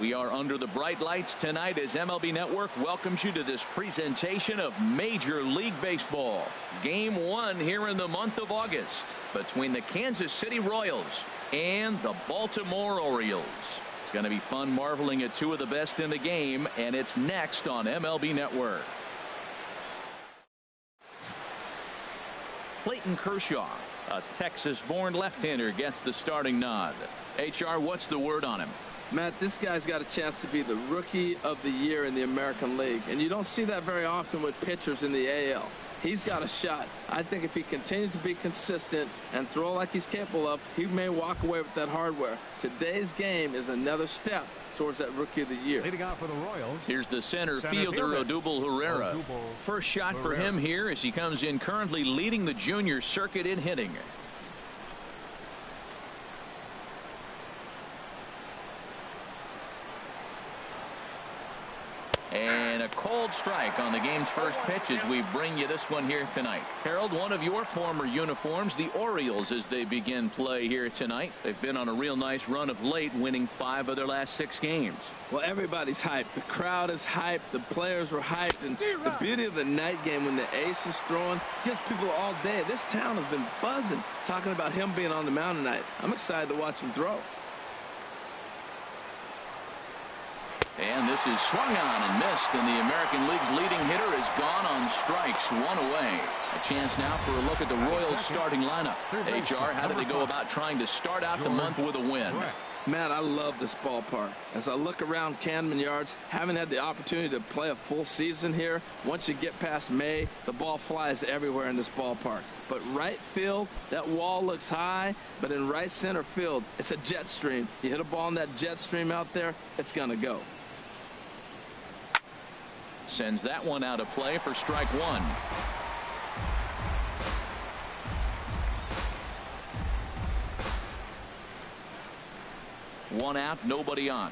We are under the bright lights tonight as MLB Network welcomes you to this presentation of Major League Baseball. Game 1 here in the month of August between the Kansas City Royals and the Baltimore Orioles. It's going to be fun marveling at two of the best in the game, and it's next on MLB Network. Clayton Kershaw, a Texas-born left-hander, gets the starting nod. HR, what's the word on him? Matt, this guy's got a chance to be the Rookie of the Year in the American League, and you don't see that very often with pitchers in the AL. He's got a shot. I think if he continues to be consistent and throw like he's capable of, he may walk away with that hardware. Today's game is another step towards that Rookie of the Year. Leading off for the Royals, here's the center fielder, Odubel Herrera. First shot for him here as he comes in currently leading the junior circuit in hitting. And a cold strike on the game's first pitch as we bring you this one here tonight. Harold, one of your former uniforms, the Orioles, as they begin play here tonight. They've been on a real nice run of late, winning 5 of their last 6 games. Well, everybody's hyped. The crowd is hyped. The players were hyped. And the beauty of the night game when the ace is throwing gives people all day. This town has been buzzing talking about him being on the mound tonight. I'm excited to watch him throw. And this is swung on and missed, and the American League's leading hitter is gone on strikes, 1 away. A chance now for a look at the Royals starting lineup. HR, how do they go about trying to start out the month with a win? Matt, I love this ballpark. As I look around Camden Yards, having had the opportunity to play a full season here, once you get past May, the ball flies everywhere in this ballpark. But right field, that wall looks high, but in right center field, it's a jet stream. You hit a ball in that jet stream out there, it's going to go. Sends that one out of play for strike 1. One out, nobody on.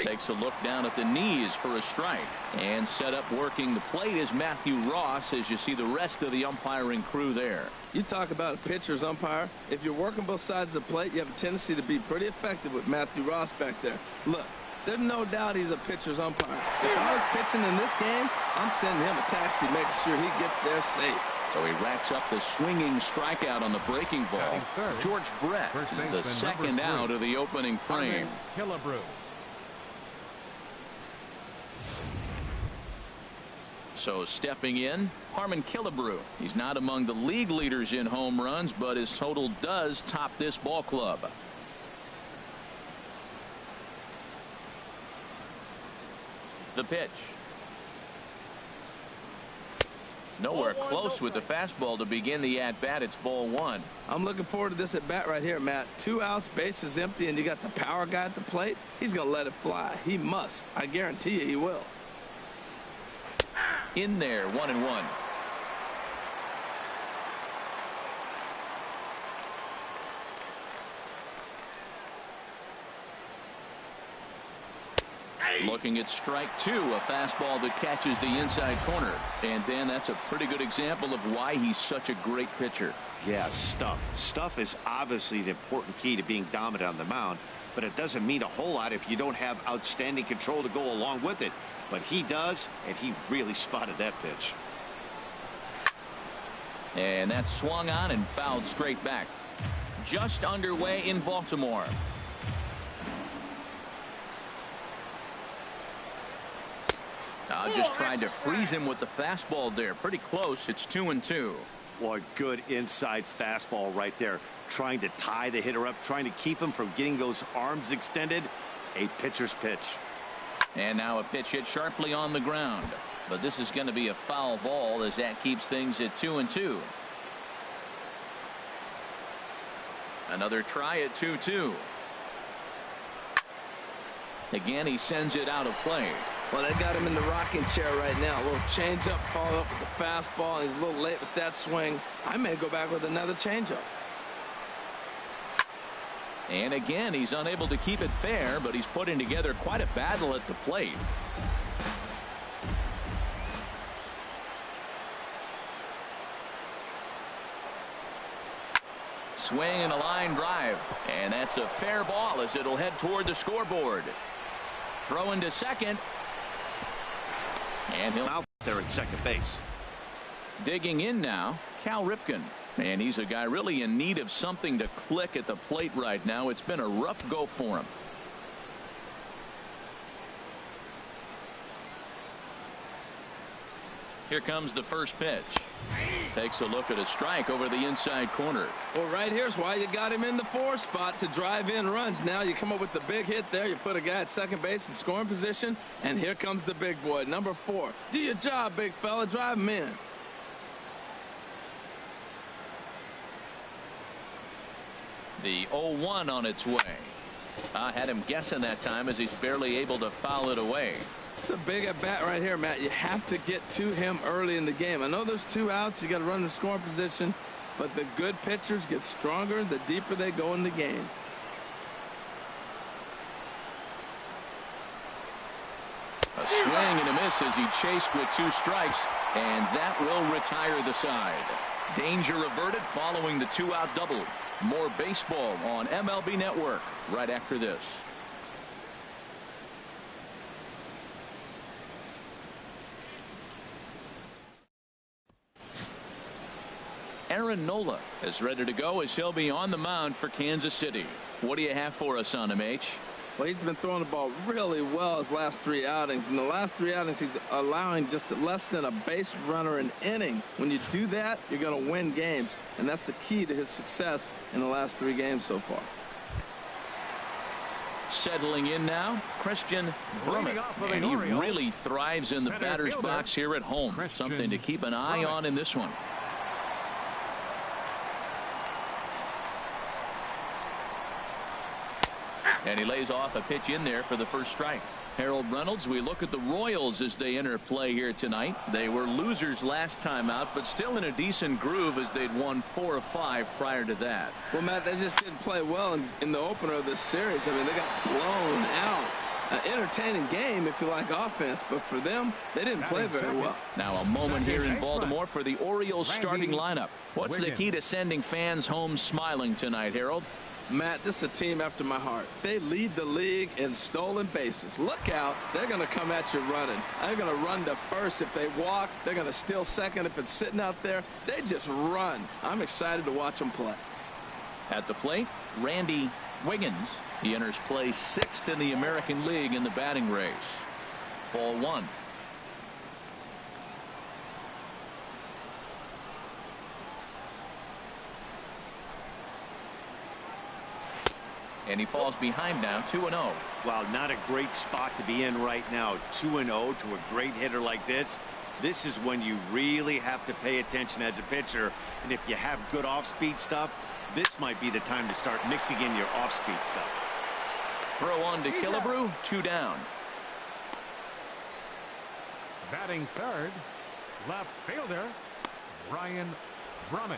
Takes a look down at the knees for a strike, and set up working the plate is Matthew Ross as you see the rest of the umpiring crew there. You talk about a pitcher's umpire. If you're working both sides of the plate, you have a tendency to be pretty effective with Matthew Ross back there. Look, there's no doubt he's a pitcher's umpire. If I was pitching in this game, I'm sending him a taxi, making sure he gets there safe. So he racks up the swinging strikeout on the breaking ball. George Brett is the second out of the opening frame. So stepping in, Harmon Killebrew. He's not among the league leaders in home runs, but his total does top this ball club. The pitch. Nowhere close with the fastball to begin the at-bat. It's ball 1. I'm looking forward to this at-bat right here, Matt. 2 outs, bases empty, and you got the power guy at the plate. He's going to let it fly. He must. I guarantee you he will. In there, 1-1. Looking at strike 2, a fastball that catches the inside corner. And Dan, that's a pretty good example of why he's such a great pitcher. Yeah, stuff. Stuff is obviously the important key to being dominant on the mound, but it doesn't mean a whole lot if you don't have outstanding control to go along with it. But he does, and he really spotted that pitch. And that's swung on and fouled straight back. Just underway in Baltimore. Just tried to freeze him with the fastball there. Pretty close. It's 2-2. Well, a good inside fastball right there. Trying to tie the hitter up, trying to keep him from getting those arms extended. A pitcher's pitch. And now a pitch hit sharply on the ground. But this is going to be a foul ball as that keeps things at 2-2. Another try at 2-2. Again, he sends it out of play. Well, they got him in the rocking chair right now. A little changeup, follow up with the fastball. He's a little late with that swing. I may go back with another changeup. And again, he's unable to keep it fair, but he's putting together quite a battle at the plate. swing and a line drive. And that's a fair ball as it'll head toward the scoreboard. Throwing to second. And he'll out there at second base. Digging in now, Cal Ripken. And he's a guy really in need of something to click at the plate right now. It's been a rough go for him. Here comes the first pitch. Takes a look at a strike over the inside corner. Well, right here's why you got him in the 4 spot, to drive in runs. Now you come up with the big hit there. You put a guy at second base in scoring position, and here comes the big boy, number 4. Do your job, big fella. Drive him in. The 0-1 on its way. I had him guessing that time as he's barely able to foul it away. It's a big at bat right here, Matt. You have to get to him early in the game. I know there's 2 outs. You got to run the scoring position, but the good pitchers get stronger the deeper they go in the game. A swing and a miss as he chased with 2 strikes, and that will retire the side. Danger averted following the 2-out double. More baseball on MLB Network right after this. Aaron Nola is ready to go as he'll be on the mound for Kansas City. What do you have for us on him, H? Well, he's been throwing the ball really well his last 3 outings. In the last 3 outings, he's allowing just less than a base runner an inning. When you do that, you're going to win games, and that's the key to his success in the last 3 games so far. Settling in now, Christian Brummett, and he really thrives in the batter's box here at home. Something to keep an eye on in this one. And he lays off a pitch in there for the first strike. Harold Reynolds, we look at the Royals as they enter play here tonight. They were losers last time out, but still in a decent groove as they'd won 4 of 5 prior to that. Well, Matt, they just didn't play well in the opener of this series. I mean, they got blown out. An entertaining game if you like offense, but for them, they didn't play very well. Now a moment here in Baltimore for the Orioles starting lineup. What's the key to sending fans home smiling tonight, Harold? Matt, this is a team after my heart. They lead the league in stolen bases. Look out. They're going to come at you running. They're going to run to first if they walk. They're going to steal second if it's sitting out there. They just run. I'm excited to watch them play. At the plate, Randy Wiggins. He enters play 6th in the American League in the batting race. Ball 1. And he falls behind now, 2-0. Well, not a great spot to be in right now. 2-0 to a great hitter like this. This is when you really have to pay attention as a pitcher. And if you have good off-speed stuff, this might be the time to start mixing in your off-speed stuff. Throw on to Killebrew, 2 down. Batting third, left fielder, Brian Brummett.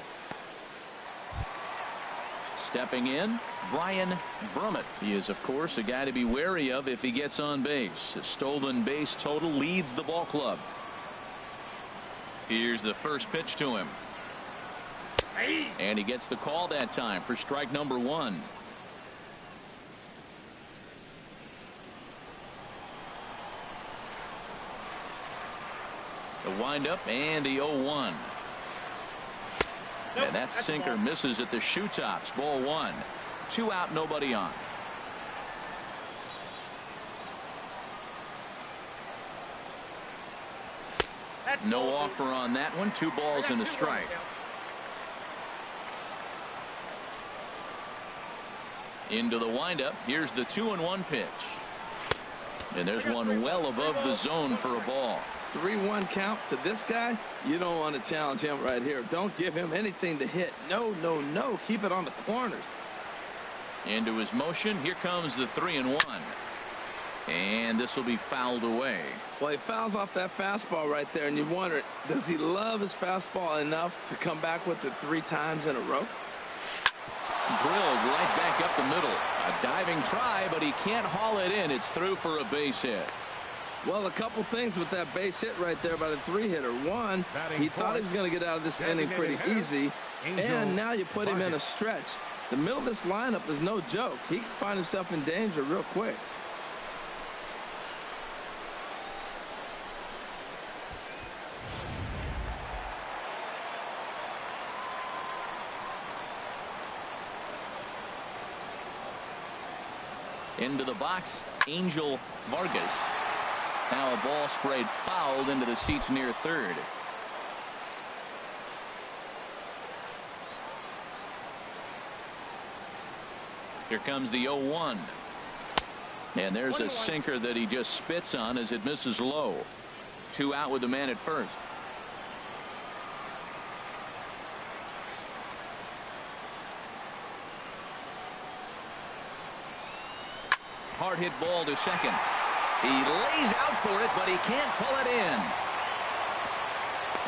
Stepping in, Brian Brummett. He is, of course, a guy to be wary of if he gets on base. A stolen base total leads the ball club. Here's the first pitch to him. And he gets the call that time for strike number 1. The windup and the 0-1. And that sinker misses at the shoe tops. Ball 1. 2 out, nobody on. No offer on that one. 2 balls and a strike. Into the windup. Here's the 2-1 pitch. And there's one well above the zone for a ball. 3-1 count to this guy. You don't want to challenge him right here. Don't give him anything to hit. No, no, no. Keep it on the corners. Into his motion. Here comes the 3-1. And this will be fouled away. Well, he fouls off that fastball right there, and you wonder, does he love his fastball enough to come back with it 3 times in a row? Drilled right back up the middle. A diving try, but he can't haul it in. It's through for a base hit. Well, a couple things with that base hit right there by the 3-hitter. One, he thought he was going to get out of this inning pretty easy, and now you put him in a stretch. The middle of this lineup is no joke. He can find himself in danger real quick. Into the box, Angel Vargas. Now a ball sprayed fouled into the seats near third. Here comes the 0-1. And there's a sinker that he just spits on as it misses low. 2 out with the man at first. Hard hit ball to second. He lays out for it, but he can't pull it in.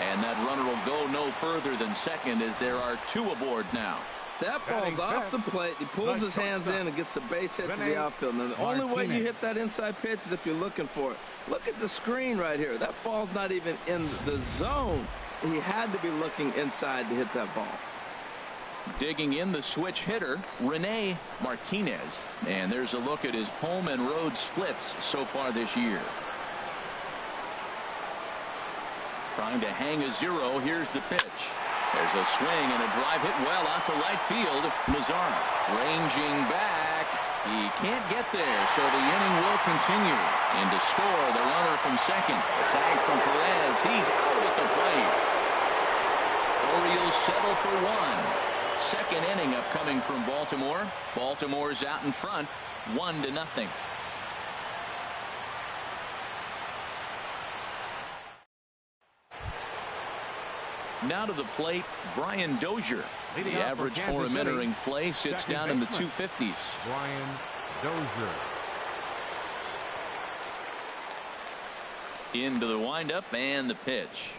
And that runner will go no further than second as there are 2 aboard now. That ball's off the plate. He pulls his hands in and gets a base hit to the outfield. And the only way you hit that inside pitch is if you're looking for it. Look at the screen right here. That ball's not even in the zone. He had to be looking inside to hit that ball. Digging in the switch hitter, Rene Martinez. And there's a look at his home and road splits so far this year. Trying to hang a 0. Here's the pitch. There's a swing and a drive hit well out to right field. Mazzara ranging back. He can't get there, so the inning will continue. And to score, the runner from second. A tag from Perez. He's out at the plate. Orioles settle for 1. Second inning upcoming from Baltimore. Baltimore's out in front, 1-0. Now to the plate, Brian Dozier. The average for him entering play sits down in the 250s. Brian Dozier. Into the windup and the pitch.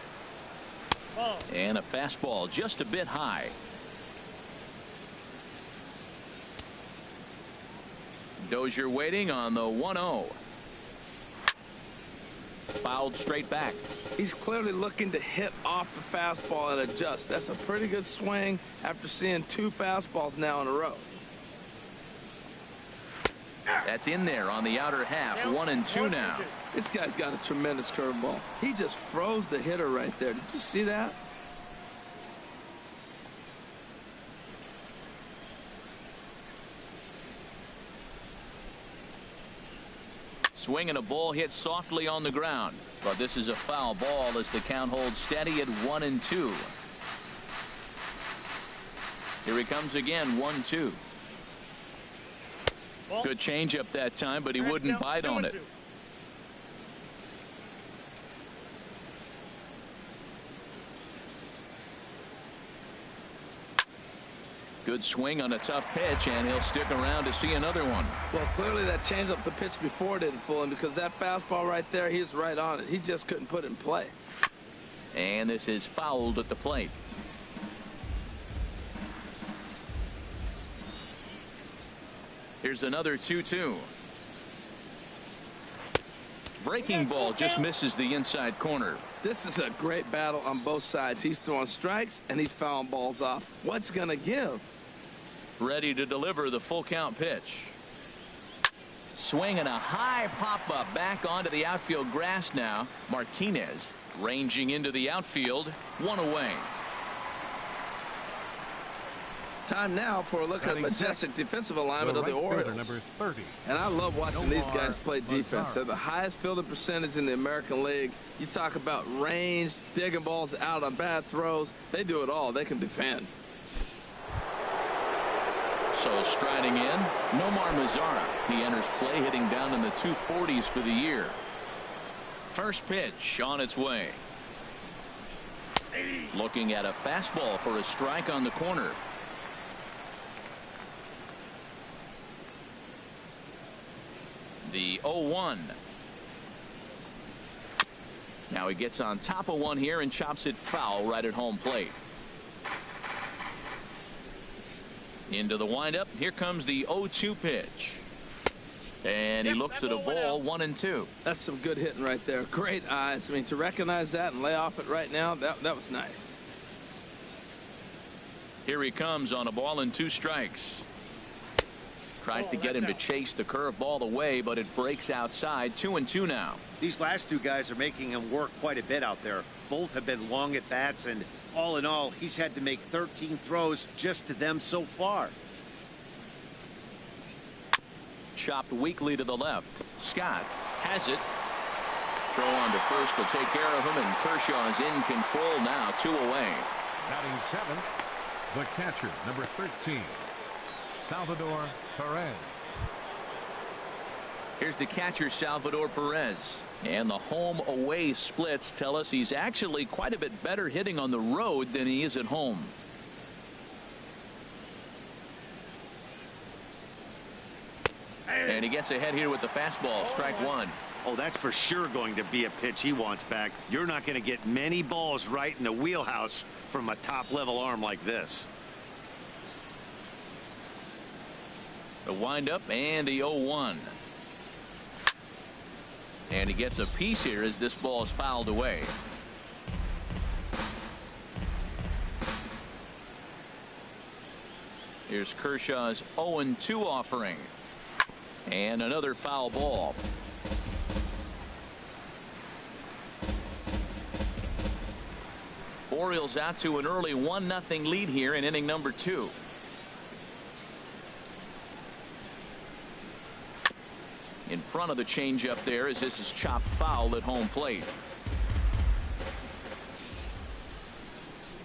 And a fastball just a bit high. Dozier waiting on the 1-0. Fouled straight back. He's clearly looking to hit off the fastball and adjust. That's a pretty good swing after seeing 2 fastballs now in a row. That's in there on the outer half. 1-2 now. This guy's got a tremendous curveball. He just froze the hitter right there. Did you see that? Swing and a ball hit softly on the ground, but this is a foul ball as the count holds steady at 1-2. Here he comes again. 1-2. Good changeup that time, but he wouldn't bite on it. Good swing on a tough pitch, and he'll stick around to see another one. Well, clearly that changeup the pitch before didn't fool him, because that fastball right there, he was right on it. He just couldn't put it in play. And this is fouled at the plate. Here's another 2-2. Breaking ball just misses the inside corner. This is a great battle on both sides. He's throwing strikes and he's fouling balls off. What's going to give? Ready to deliver the full count pitch. Swing and a high pop-up back onto the outfield grass now. Martinez ranging into the outfield. 1 away. Time now for a look at the majestic defensive alignment of the Orioles. Number 30. And I love watching these guys play defense. They're the highest fielding percentage in the American League. You talk about range, digging balls out on bad throws. They do it all. They can defend. So striding in, Nomar Mazzara. He enters play hitting down in the 240s for the year. First pitch on its way. Looking at a fastball for a strike on the corner. The 0-1. Now he gets on top of one here and chops it foul right at home plate. Into the windup. Here comes the 0-2 pitch. And he looks at a ball, 1-2. That's some good hitting right there. Great eyes. I mean, to recognize that and lay off it right now, that was nice. Here he comes on a ball and 2 strikes. Tries to get him to chase the curveball away, but it breaks outside. 2-2 now. These last 2 guys are making him work quite a bit out there. Both have been long at bats, and all in all, he's had to make 13 throws just to them so far. Chopped weakly to the left. Scott has it. Throw on to first will take care of him, and Kershaw's in control now. 2 away. Batting 7th, the catcher, number 13, Salvador Perez. Here's the catcher, Salvador Perez. And the home away splits tell us he's actually quite a bit better hitting on the road than he is at home. And he gets ahead here with the fastball. Strike 1. Oh, that's for sure going to be a pitch he wants back. You're not going to get many balls right in the wheelhouse from a top-level arm like this. The windup and the 0-1. And he gets a piece here as this ball is fouled away. Here's Kershaw's 0-2 offering. And another foul ball. Orioles out to an early 1-0 lead here in inning number 2. In front of the changeup there as this is chopped foul at home plate.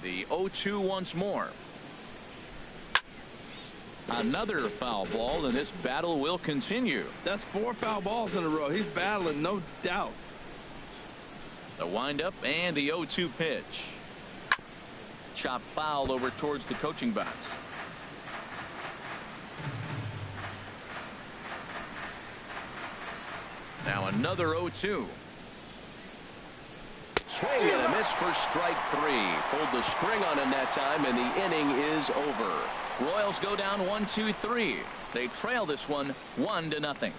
The 0-2 once more. Another foul ball, and this battle will continue. That's 4 foul balls in a row. He's battling, no doubt. The windup and the 0-2 pitch. Chop foul over towards the coaching box. Now another 0-2. Swing and a miss for strike 3. Pulled the string on him that time, and the inning is over. Royals go down 1-2-3. They trail this one 1-0.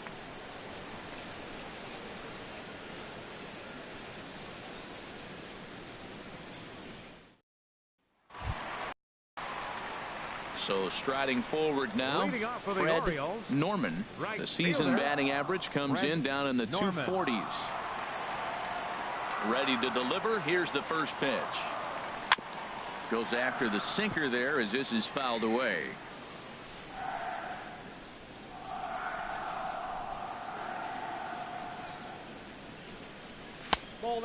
So striding forward now, Fred Norman. The season batting average comes in down in the 240s. Ready to deliver. Here's the first pitch. Goes after the sinker there as this is fouled away.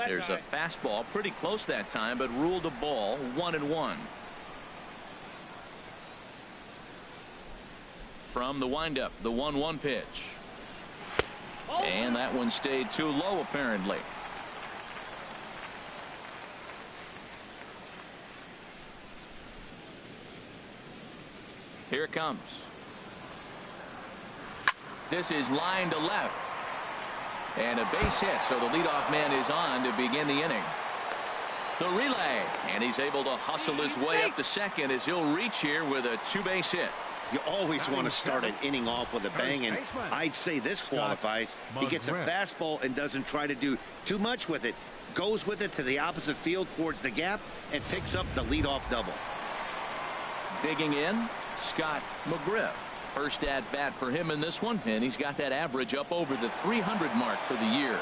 There's a fastball pretty close that time, but ruled a ball. 1-1. From the windup, the 1-1 pitch. And that one stayed too low apparently. Here it comes. This is line to left. And a base hit, so the leadoff man is on to begin the inning. The relay, and he's able to hustle his way up to second as he'll reach here with a 2-base hit. You always want to start an inning off with a bang, and I'd say this qualifies. He gets a fastball and doesn't try to do too much with it. Goes with it to the opposite field towards the gap and picks up the leadoff double. Digging in, Scott McGriff. First at bat for him in this one, and he's got that average up over the 300 mark for the year.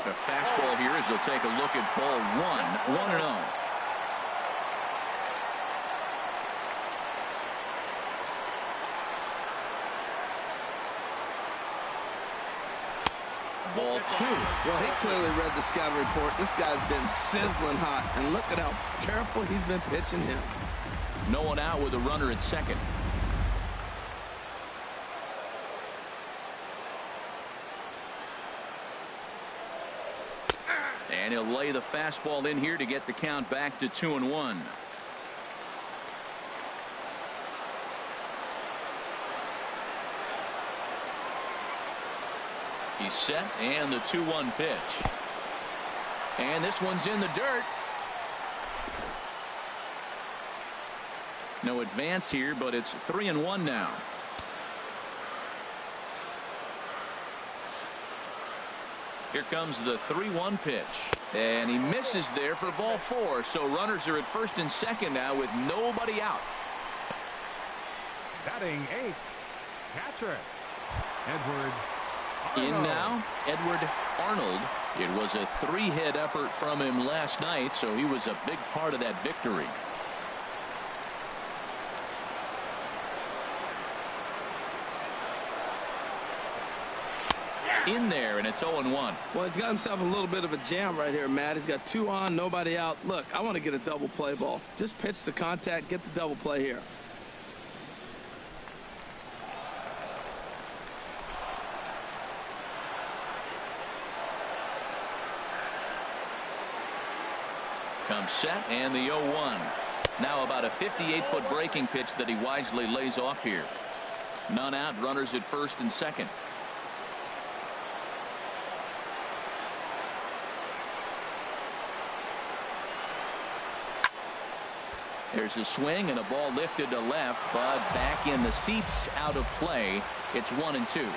The fastball here as they'll take a look at ball 1. 1-0. Ball 2. Well, he clearly read the scouting report. This guy's been sizzling hot, and look at how careful he's been pitching him. No one out with a runner at second. And he'll lay the fastball in here to get the count back to 2-1. He's set, and the 2-1 pitch. And this one's in the dirt. No advance here, but it's 3-1 now. Here comes the 3-1 pitch. And he misses there for ball 4. So runners are at first and second now with nobody out. Batting 8th, catcher, Edward In Arnold. now, Edward Arnold. It was a 3-hit effort from him last night, so he was a big part of that victory. In there, and it's 0-1. Well, he's got himself a little bit of a jam right here, Matt. He's got 2 on, nobody out. Look, I want to get a double play ball. Just pitch the contact, get the double play here. Comes set, and the 0-1. Now about a 58-foot breaking pitch that he wisely lays off here. None out, runners at first and second. There's a swing and a ball lifted to left, but back in the seats, out of play. It's 1-2.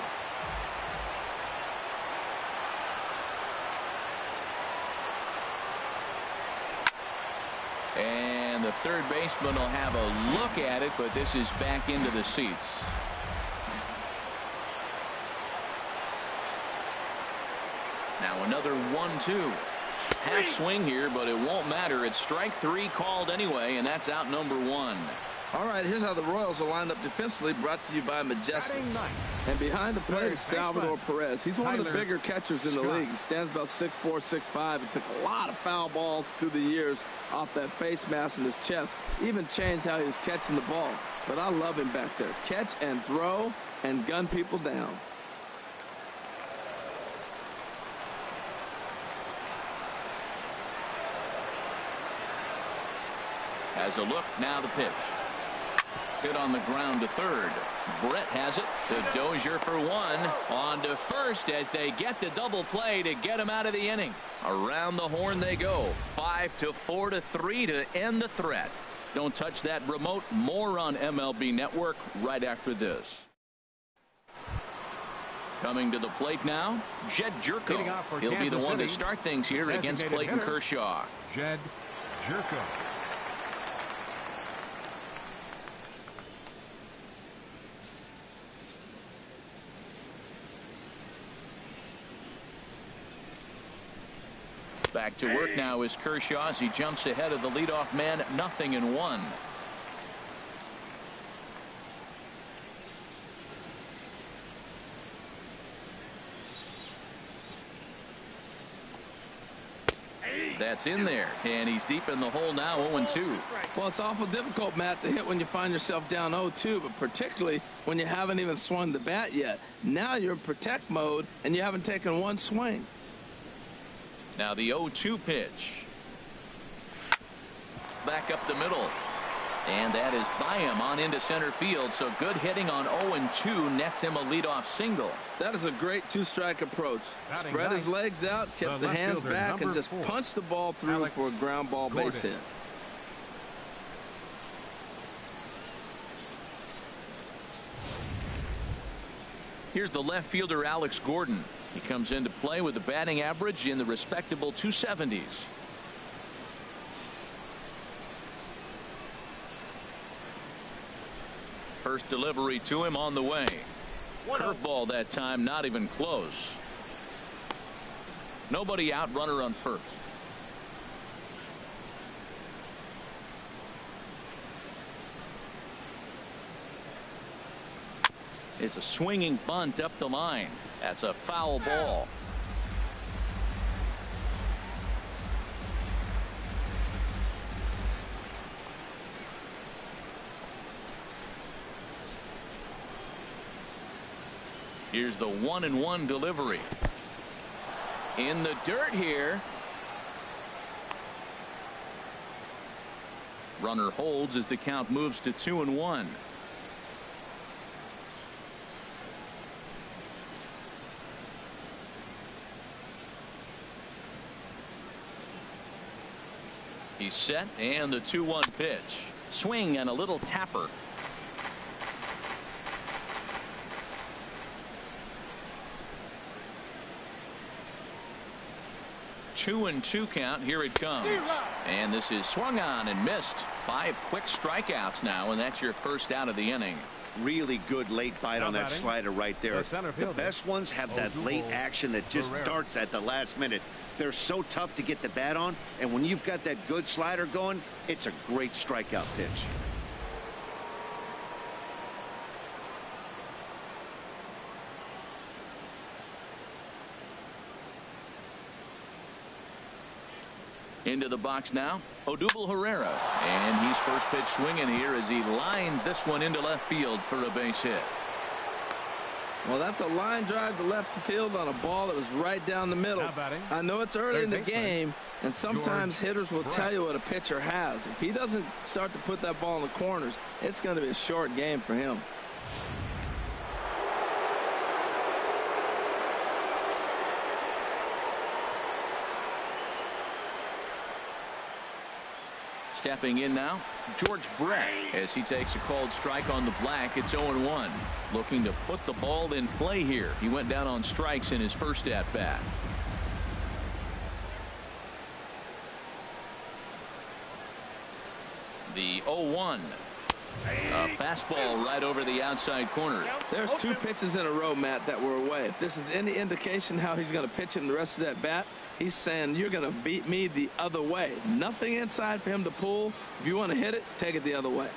And the third baseman will have a look at it, but this is back into the seats. Now another 1-2. Half swing here, but it won't matter. It's strike 3 called anyway, and that's out number 1. All right, here's how the Royals are lined up defensively, brought to you by Majestic. Batting 9th, And behind the plate is Third Salvador baseman, Perez. He's one of the Tyler bigger catchers in the Scott. league. He stands about 6'4", 6'5". He took a lot of foul balls through the years off that face mask in his chest. Even changed how he was catching the ball. But I love him back there. Catch and throw and gun people down. Has a look, now the pitch. Hit on the ground to third. Brett has it to Dozier for 1. On to first as they get the double play to get him out of the inning. Around the horn they go. 5-4 to 3 to end the threat. Don't touch that remote. More on MLB Network right after this. Coming to the plate now, Jed Hitting off Jerko. for He'll be the Kansas one to City. start things here against Designated Clayton hitter, Kershaw. Jed Jerko. Back to work now is Kershaw as he jumps ahead of the leadoff man. 0-1. That's in there, and he's deep in the hole now. 0-2. Well, it's awful difficult, Matt, to hit when you find yourself down 0-2, but particularly when you haven't even swung the bat yet. Now you're in protect mode, and you haven't taken one swing. Now the 0-2 pitch. Back up the middle. And that is by him on into center field. So good hitting on 0-2 nets him a leadoff single. That is a great two-strike approach. Batting Spread his ninth, legs out, kept the the left hands fielder, back, and number just 4, punched the ball through Alex for a ground ball base Gordon. hit. Here's the left fielder, Alex Gordon. He comes into play with a batting average in the respectable 270s. First delivery to him on the way. Curveball that time, not even close. Nobody out, runner on first. It's a swinging bunt up the line. That's a foul ball. Here's the 1-1 delivery. In the dirt here. Runner holds as the count moves to 2-1. He's set, and the 2-1 pitch. Swing and a little tapper. 2-2 count. Here it comes. And this is swung on and missed. 5 quick strikeouts now, and that's your first out of the inning. Really good late bite on that slider right there. The best ones have that late action that just darts at the last minute. They're so tough to get the bat on, and when you've got that good slider going, it's a great strikeout pitch. Into the box now, Odubel Herrera, and he's first pitch swinging here as he lines this one into left field for a base hit. Well, that's a line drive to left field on a ball that was right down the middle. I know it's early in the game, and sometimes hitters will tell you what a pitcher has. If he doesn't start to put that ball in the corners, it's going to be a short game for him. Stepping in now, George Brett, as he takes a called strike on the black. It's 0-1. Looking to put the ball in play here. He went down on strikes in his first at bat. The 0-1. A fastball right over the outside corner. There's 2 pitches in a row, Matt, that were away. If this is any indication how he's going to pitch him the rest of that bat, he's saying you're going to beat me the other way. Nothing inside for him to pull. If you want to hit it, take it the other way.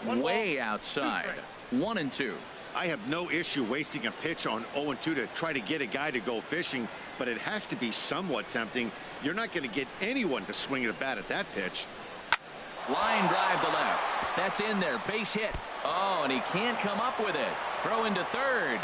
Way outside. 1-2. I have no issue wasting a pitch on 0-2 to try to get a guy to go fishing, but it has to be somewhat tempting. You're not going to get anyone to swing the bat at that pitch. Line drive to left. That's in there. Base hit. Oh, and he can't come up with it. Throw into third.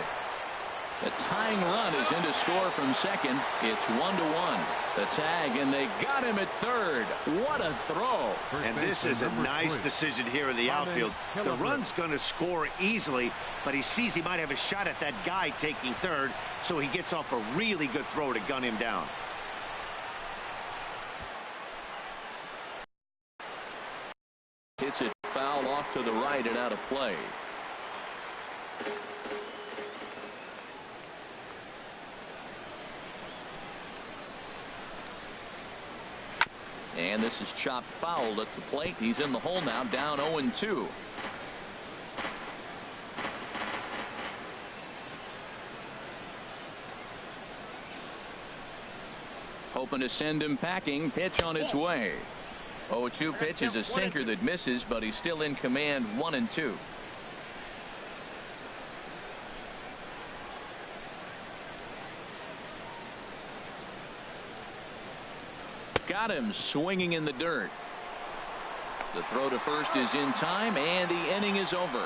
The tying run is in to score from second. It's 1-1. The tag, and they got him at third. What a throw. And this is a nice decision here in the outfield. The run's going to score easily, but he sees he might have a shot at that guy taking third, so he gets off a really good throw to gun him down. Hits it foul off to the right and out of play. And this is chopped foul at the plate. He's in the hole now, down 0-2. Hoping to send him packing. Pitch on its way. 0-2 pitch is a sinker that misses, but he's still in command. 1-2. Got him swinging in the dirt. The throw to first is in time, and the inning is over.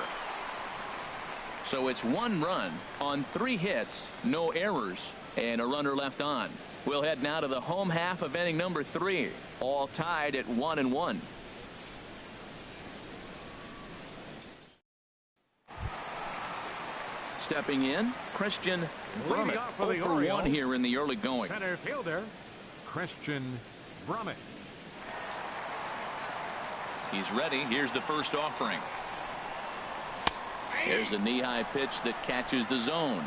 So it's 1 run on 3 hits, no errors, and a runner left on. We'll head now to the home half of inning number 3, all tied at 1-1. Stepping in, Christian Brummett, 0-for-1 here in the early going. Center fielder, Christian Brummett. He's ready. Here's the first offering. There's a knee-high pitch that catches the zone.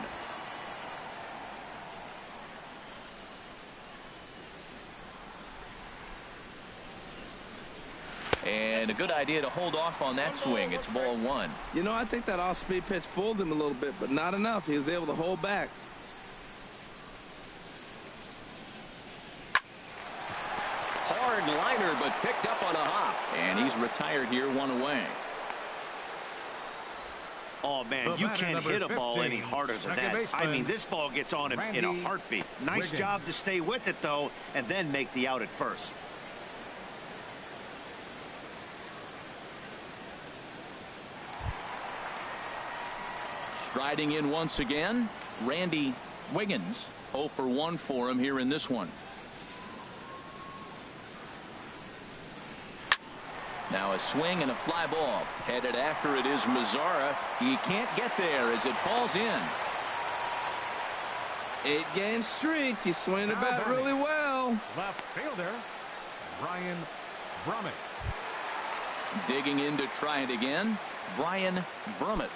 And a good idea to hold off on that swing. It's ball 1. You know, I think that off-speed pitch fooled him a little bit, but not enough. He was able to hold back. Hard liner, but picked up on a hop. And he's retired here, 1 away. Oh, man, you can't hit a ball any harder than that. I mean, this ball gets on him in a heartbeat. Nice job to stay with it, though, and then make the out at first. Striding in once again, Randy Wiggins. 0 for 1 for him here in this one. Now a swing and a fly ball. Headed after it is Mazzara. He can't get there as it falls in. 8-game streak. He's swinging the bat really well. Left fielder, Brian Brummett. Digging in to try it again, Brian Brummett.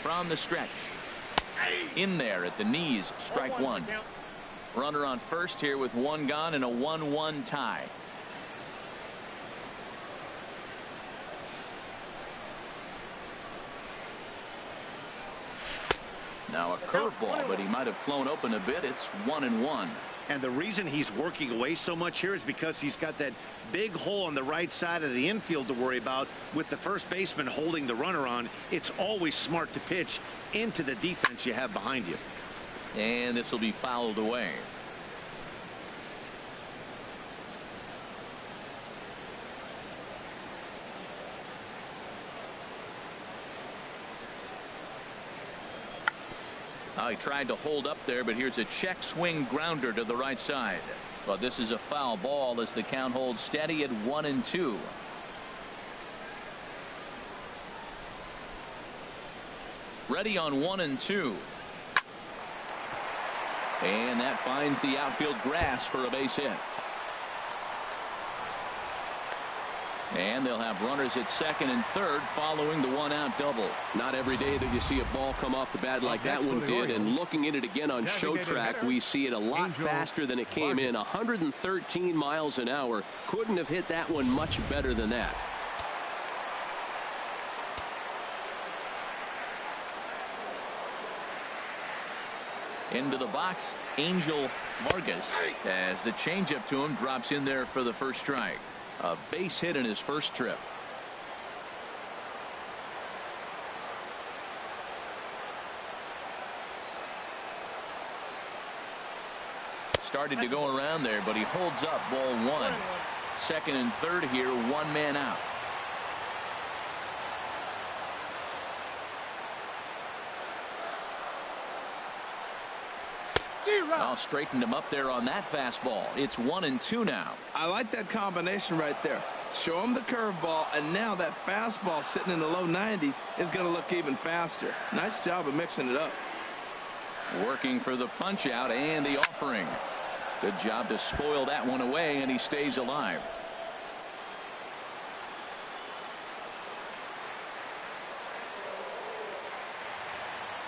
From the stretch. In there at the knees, strike one. Runner on first here with one gone and a 1-1 tie. Now a curveball, but he might have flown open a bit. It's 1-1. And the reason he's working away so much here is because he's got that big hole on the right side of the infield to worry about with the first baseman holding the runner on. It's always smart to pitch into the defense you have behind you. And this will be fouled away. He tried to hold up there, but here's a check swing grounder to the right side. But this is a foul ball as the count holds steady at 1-2. Ready on 1-2. And that finds the outfield grass for a base hit. And they'll have runners at second and third following the one-out double. Not every day that you see a ball come off the bat like that one did. And looking at it again on show track, we see it a lot faster than it came in. 113 miles an hour. Couldn't have hit that one much better than that. Into the box, Angel Vargas, as the changeup to him drops in there for the first strike. A base hit in his first trip. Started to go around there, but he holds up ball one. Second and third here, one man out. All straightened him up there on that fastball. It's 1-2 now. I like that combination right there. Show him the curveball, and now that fastball sitting in the low 90s is going to look even faster. Nice job of mixing it up. Working for the punch out and the offering. Good job to spoil that one away, and he stays alive.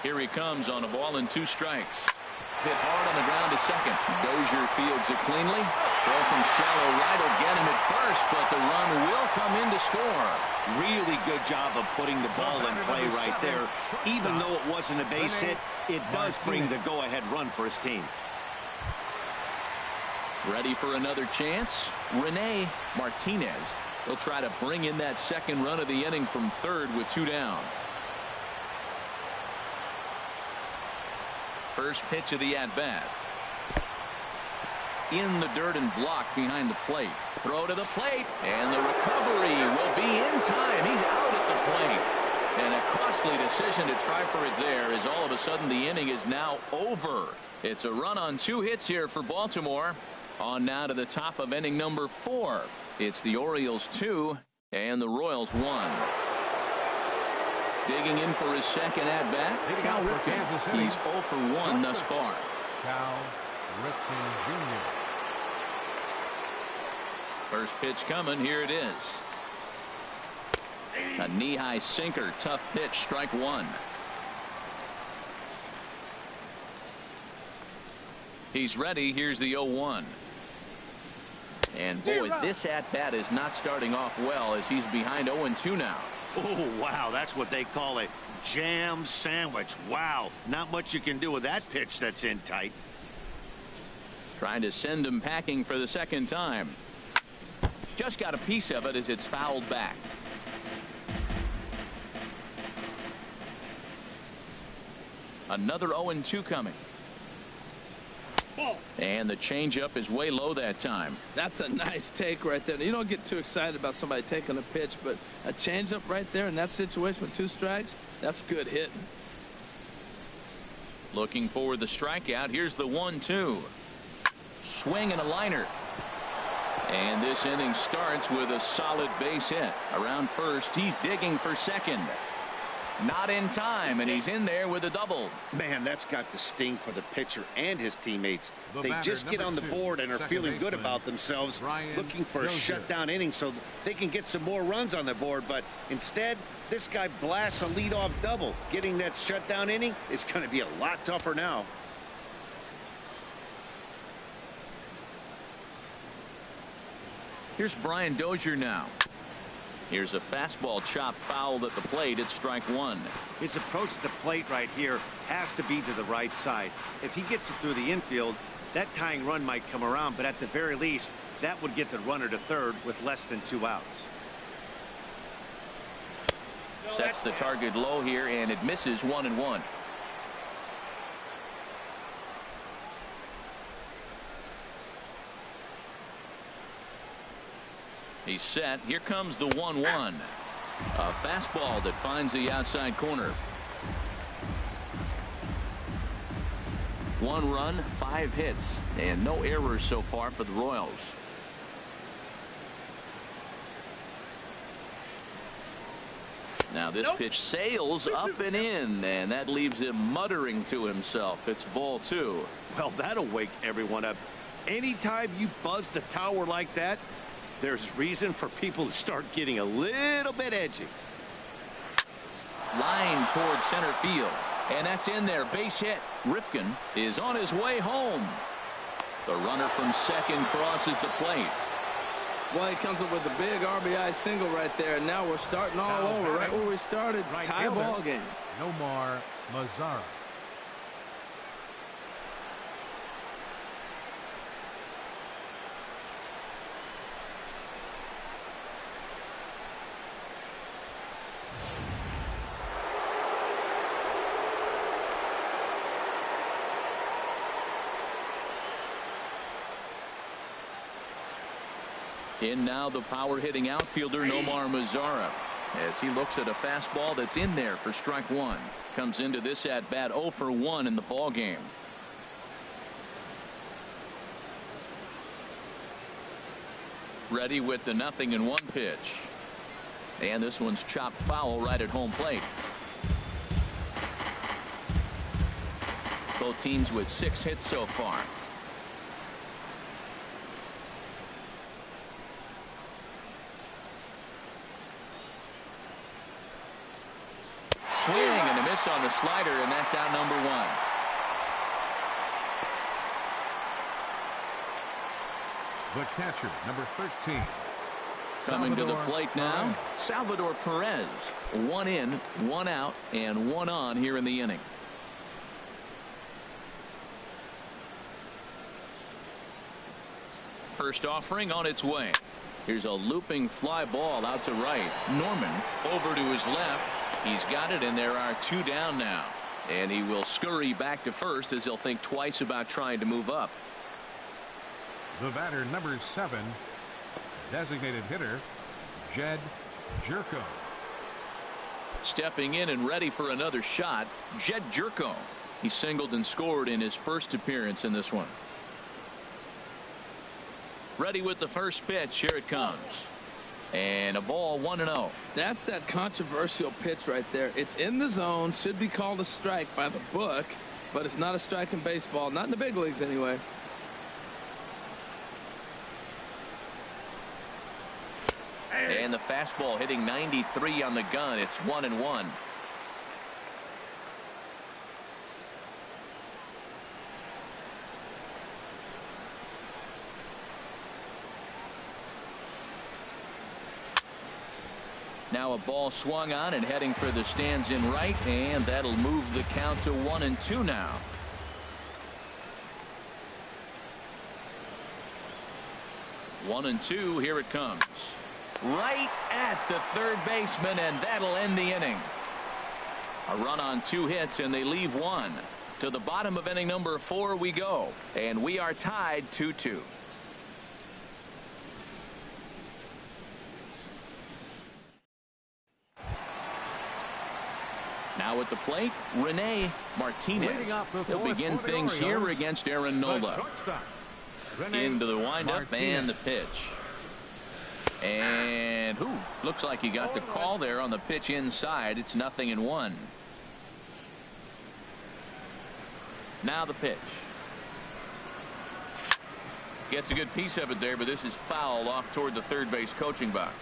Here he comes on a ball and 2 strikes. Hit hard on the ground to second. Dozier fields it cleanly. Throw from shallow right will get him at first, but the run will come in to score. Really good job of putting the ball in play right there. Even though it wasn't a base hit, it does bring the go-ahead run for his team. Ready for another chance. Rene Martinez. He'll try to bring in that second run of the inning from third with 2 down. First pitch of the at-bat. In the dirt and blocked behind the plate. Throw to the plate, and the recovery will be in time. He's out at the plate. And a costly decision to try for it there, as all of a sudden the inning is now over. It's a run on 2 hits here for Baltimore. On now to the top of inning number 4. It's the Orioles 2 and the Royals 1. Digging in for his second at-bat, Cal Ripken. He's 0 for 1 thus far. Cal Ripken Jr. First pitch coming. Here it is. A knee-high sinker. Tough pitch. Strike 1. He's ready. Here's the 0-1. And boy, this at-bat is not starting off well as he's behind 0-2 now. Oh, wow, that's what they call a jam sandwich. Wow, not much you can do with that pitch that's in tight. Trying to send him packing for the second time. Just got a piece of it as it's fouled back. Another 0-2 coming. And the changeup is way low that time. That's a nice take right there. You don't get too excited about somebody taking a pitch, but a changeup right there in that situation with 2 strikes, that's good hitting. Looking for the strikeout. Here's the 1-2. Swing and a liner. And this inning starts with a solid base hit. Around first, he's digging for second. Not in time, and he's in there with a double. Man, that's got the sting for the pitcher and his teammates. They just get on the board and are feeling good about themselves, looking for a shutdown inning so they can get some more runs on the board. But instead, this guy blasts a leadoff double. Getting that shutdown inning is going to be a lot tougher now. Here's Brian Dozier now. Here's a fastball chopped foul at the plate. It's strike 1. His approach to the plate right here has to be to the right side. If he gets it through the infield, that tying run might come around, but at the very least, that would get the runner to third with less than 2 outs. Sets the target low here, and it misses 1-1. He's set. Here comes the 1-1. A fastball that finds the outside corner. 1 run, 5 hits, and no errors so far for the Royals. Now this pitch sails up and in, and that leaves him muttering to himself. It's ball 2. Well, that'll wake everyone up. Anytime you buzz the tower like that, there's reason for people to start getting a little bit edgy. Line towards center field, and that's in there. Base hit. Ripken is on his way home. The runner from second crosses the plate. Well, he comes up with a big RBI single right there, and now we're starting all over right where we started. Tie ball game. Nomar Mazara. In now the power hitting outfielder Nomar Mazara as he looks at a fastball that's in there for strike 1. Comes into this at bat 0 for 1 in the ball game. Ready with the 0-1 pitch, and this one's chopped foul right at home plate. Both teams with 6 hits so far. Swing and a miss on the slider, and that's out number 1. The catcher, number 13. Coming to the plate now, Salvador Perez. 1 in, 1 out, and 1 on here in the inning. First offering on its way. Here's a looping fly ball out to right. Norman over to his left. He's got it, and there are 2 down now. And he will scurry back to first as he'll think twice about trying to move up. The batter, number 7, designated hitter, Jed Jerko. Stepping in and ready for another shot, Jed Jerko. He singled and scored in his first appearance in this one. Ready with the first pitch. Here it comes. And a ball 1-0. That's that controversial pitch right there. It's in the zone, should be called a strike by the book, but it's not a strike in baseball, not in the big leagues anyway. And the fastball hitting 93 on the gun. It's 1-1. Now a ball swung on and heading for the stands in right, and that'll move the count to 1-2 now. One and two. Here it comes. Right at the third baseman, and that'll end the inning. A run on 2 hits, and they leave 1. To the bottom of inning number 4 we go, and we are tied 2-2. Now at the plate, Rene Martinez. He'll begin things here against Aaron Nola. Into the windup and the pitch. And looks like he got the call there on the pitch inside. It's 0-1. Now the pitch. Gets a good piece of it there, but this is foul off toward the third base coaching box.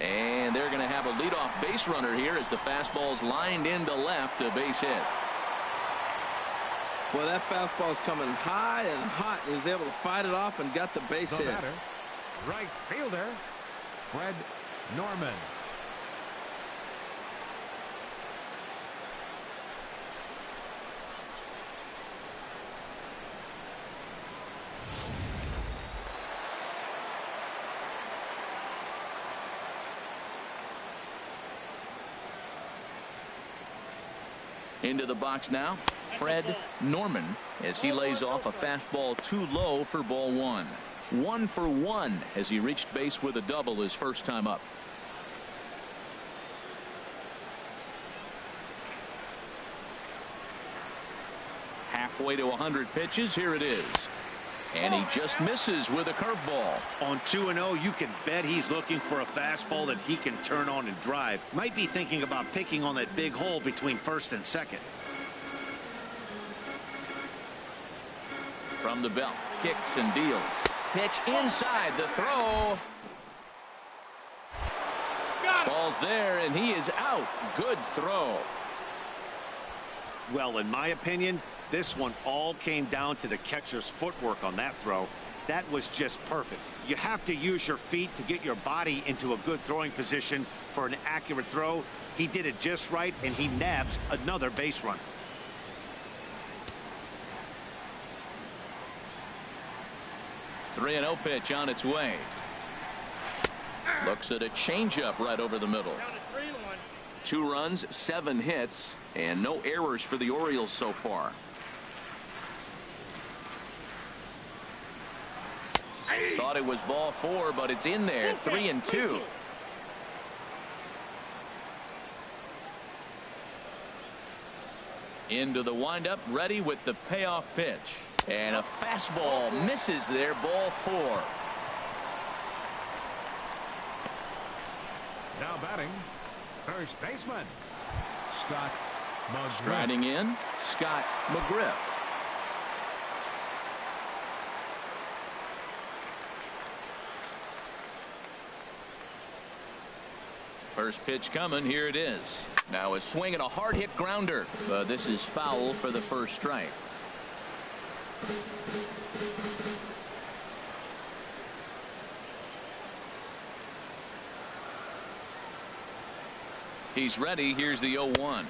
And they're going to have a leadoff base runner here as the fastball's lined into left, a base hit. Well, that fastball's coming high and hot. He was able to fight it off and got the base hit. Batter, right fielder, Fred Norman. Into the box now, Fred Norman, as he lays off a fastball too low for ball 1. 1 for 1 as he reached base with a double his first time up. Halfway to 100 pitches. Here it is. And he just misses with a curveball. On 2-0, you can bet he's looking for a fastball that he can turn on and drive. Might be thinking about picking on that big hole between first and second. From the belt, kicks and deals. Pitch inside, the throw. Ball's there, and he is out. Good throw. Well, in my opinion, this one all came down to the catcher's footwork on that throw. That was just perfect. You have to use your feet to get your body into a good throwing position for an accurate throw. He did it just right, and he nabs another base run. The 3-0 pitch on its way. Looks at a changeup right over the middle. 2 runs, 7 hits, and no errors for the Orioles so far. Thought it was ball 4, but it's in there. 3-2. Into the windup, ready with the payoff pitch. And a fastball misses there, ball 4. Now batting, first baseman, Scott McGriff. Striding in, Scott McGriff. First pitch coming. Here it is. Now a swing and a hard hit grounder. This is foul for the first strike. He's ready. Here's the 0-1.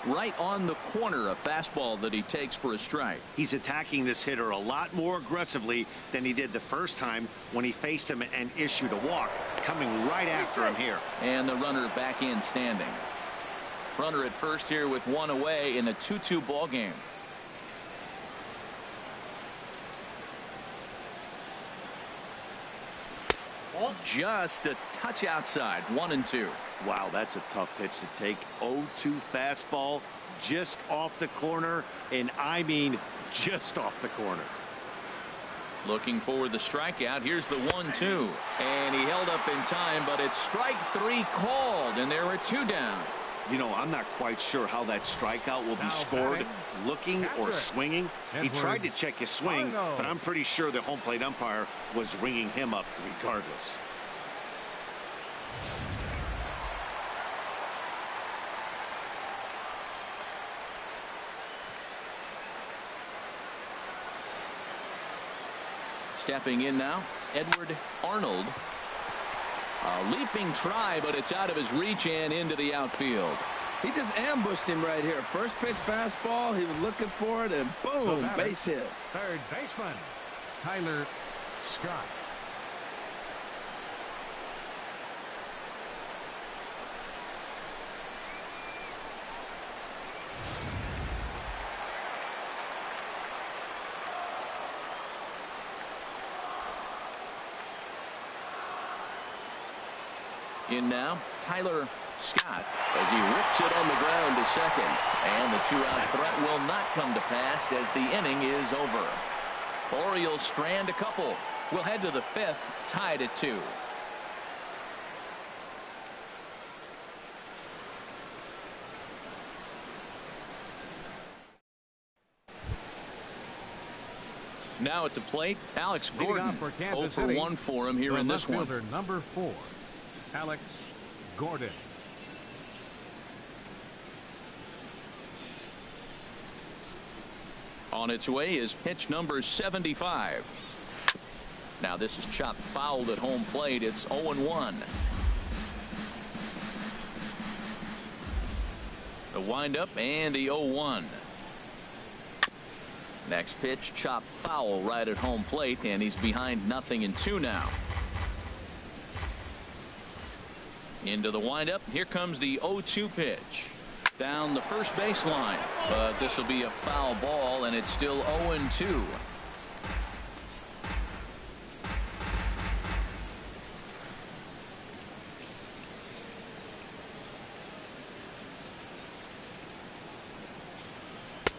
Right on the corner, a fastball that he takes for a strike. He's attacking this hitter a lot more aggressively than he did the first time when he faced him and issued a walk. Coming right after him here. And the runner back in standing. Runner at first here with 1 away in the 2-2 ball game. Just a touch outside. 1-2. Wow, that's a tough pitch to take. 0-2 fastball just off the corner, and I mean just off the corner. Looking for the strikeout. Here's the 1-2, and he held up in time, but it's strike 3 called, and there are 2 down. You know, I'm not quite sure how that strikeout will be scored, looking or swinging. He tried to check his swing, but I'm pretty sure the home plate umpire was ringing him up regardless. Stepping in now, Edward Arnold. A leaping try, but it's out of his reach and into the outfield. He just ambushed him right here. First pitch fastball. He was looking for it, and boom, base hit. Third baseman, Tyler Scott. In now, Tyler Scott as he rips it on the ground to second. And the two-out threat will not come to pass as the inning is over. Orioles strand a couple. We'll head to the fifth, tied at 2. Now at the plate, Alex Gordon. 0 for 1 for him here in this one. Number 4, Alex Gordon. On its way is pitch number 75. Now this is chopped fouled at home plate. It's 0-1. The windup and the 0-1. Next pitch chopped foul right at home plate, and he's behind 0-2 now. Into the windup. Here comes the 0-2 pitch. Down the first baseline, but this will be a foul ball, and it's still 0-2.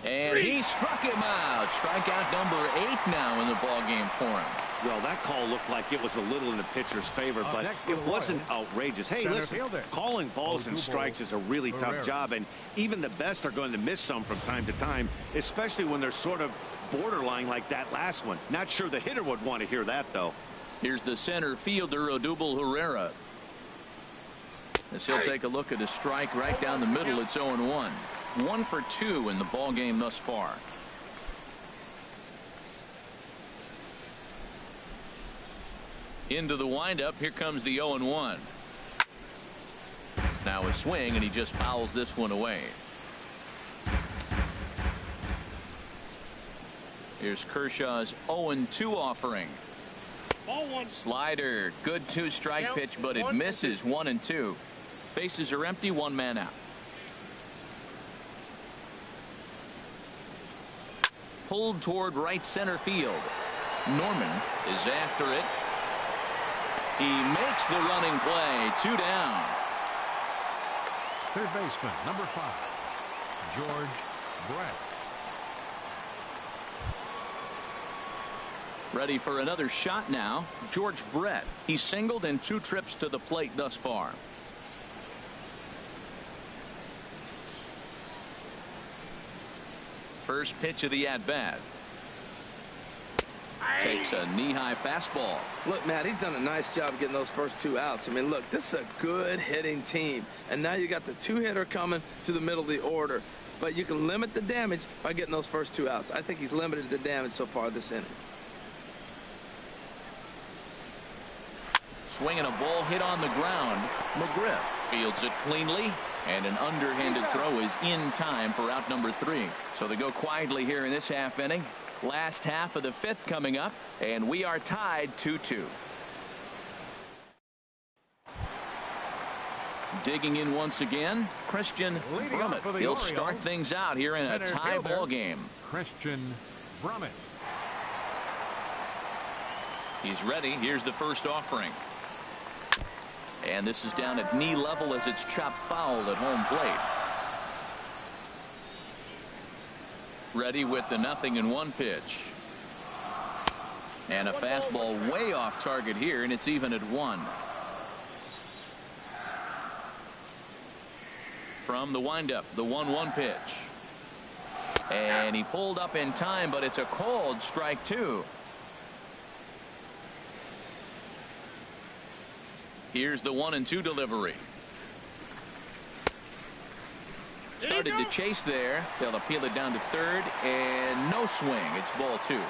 And he struck him out. Strikeout number 8 now in the ball game for him. Well, that call looked like it was a little in the pitcher's favor, but it wasn't outrageous. Hey, listen, calling balls and strikes is a really tough job, and even the best are going to miss some from time to time, especially when they're sort of borderline like that last one. Not sure the hitter would want to hear that, though. Here's the center fielder, Odubel Herrera. As he'll take a look at a strike right down the middle. It's 0-1. 1 for 2 in the ball game thus far. Into the windup. Here comes the 0-1. Now a swing, and he just fouls this one away. Here's Kershaw's 0-2 offering. Slider. Good 2-strike pitch, but it misses. 1-2. Bases are empty. 1 man out. Pulled toward right center field. Norman is after it. He makes the running play. 2 down. Third baseman, number 5, George Brett. Ready for another shot now. George Brett. He's singled in 2 trips to the plate thus far. First pitch of the at-bat. Takes a knee-high fastball. Look, Matt, he's done a nice job getting those first 2 outs. I mean, look, this is a good hitting team. And now you got the 2-hitter coming to the middle of the order. But you can limit the damage by getting those first 2 outs. I think he's limited the damage so far this inning. Swinging a ball hit on the ground. McGriff fields it cleanly, and an underhanded throw is in time for out number 3. So they go quietly here in this half inning. Last half of the 5th coming up, and we are tied 2-2. Digging in once again, Christian Brummett. He'll start things out here in a tie ball game. Christian Brummett. He's ready. Here's the first offering. And this is down at knee level as it's chopped foul at home plate. Ready with the 0-1 pitch. And a fastball way off target here, and it's even at 1. From the windup, the 1-1 pitch. And he pulled up in time, but it's a called strike 2. Here's the 1-2 delivery. Started to chase there. They'll appeal it down to third, and no swing. It's ball 2.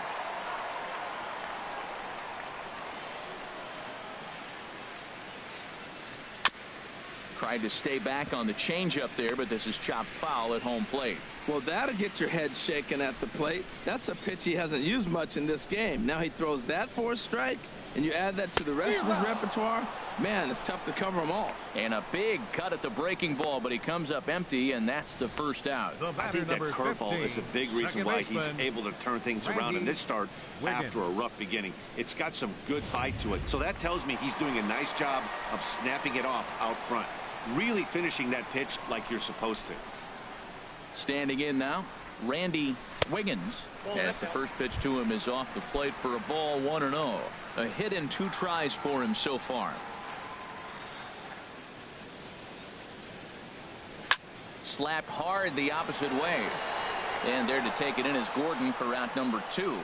Tried to stay back on the changeup there, but this is chopped foul at home plate. Well, that'll get your head shaken at the plate. That's a pitch he hasn't used much in this game. Now he throws that for a strike. and you add that to the rest of his repertoire, man, it's tough to cover them all. And a big cut at the breaking ball, but he comes up empty, and that's the first out. I think that curveball is a big reason why he's able to turn things around in this start after a rough beginning. It's got some good bite to it, so that tells me he's doing a nice job of snapping it off out front, really finishing that pitch like you're supposed to. Standing in now, Randy Wiggins, as the first pitch to him is off the plate for a ball, 1-0. A hit in 2 tries for him so far. Slapped hard the opposite way. And there to take it in is Gordon for out number 2.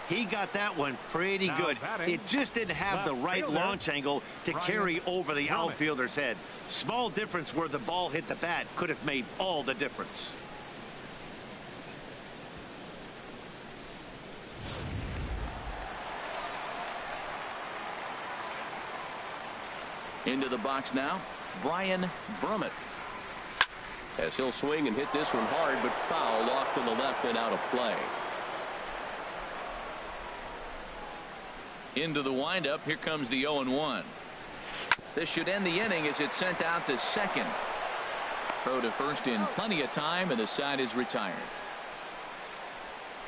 He got that one pretty good. It just didn't have the right launch angle to carry over the outfielder's head. Small difference where the ball hit the bat could have made all the difference. Into the box now, Brian Brummett. As he'll swing and hit this one hard, but foul off to the left and out of play. Into the windup, here comes the 0-1. This should end the inning as it's sent out to second. Throw to first in plenty of time, and the side is retired.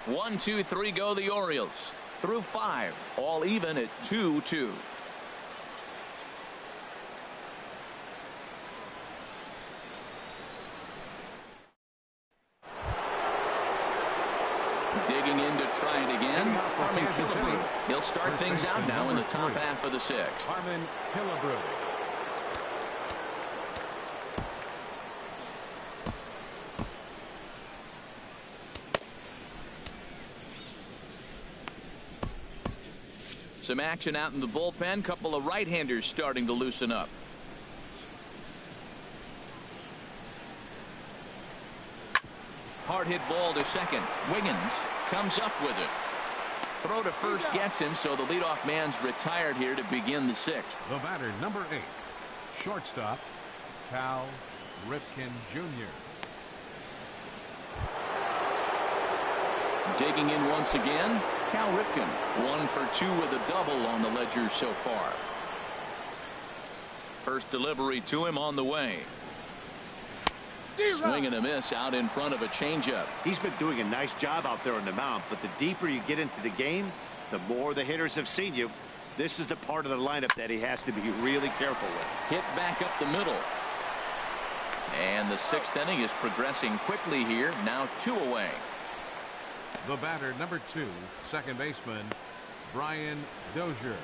1, 2, 3 go the Orioles. Through 5, all even at 2-2. Digging in to try it again. He'll start things out now in the top half of the 6th. Some action out in the bullpen. Couple of right-handers starting to loosen up. Hard hit ball to second. Wiggins comes up with it. Throw to first gets him, so the leadoff man's retired here to begin the 6th. The batter, number 8, shortstop, Cal Ripken Jr. Digging in once again, Cal Ripken, 1 for 2 with a double on the ledger so far. First delivery to him on the way. Swing and a miss out in front of a changeup. He's been doing a nice job out there on the mound, but the deeper you get into the game, the more the hitters have seen you. This is the part of the lineup that he has to be really careful with. Hit back up the middle. And the 6th inning is progressing quickly here. Now 2 away. The batter, number 2, second baseman, Brian Dozier.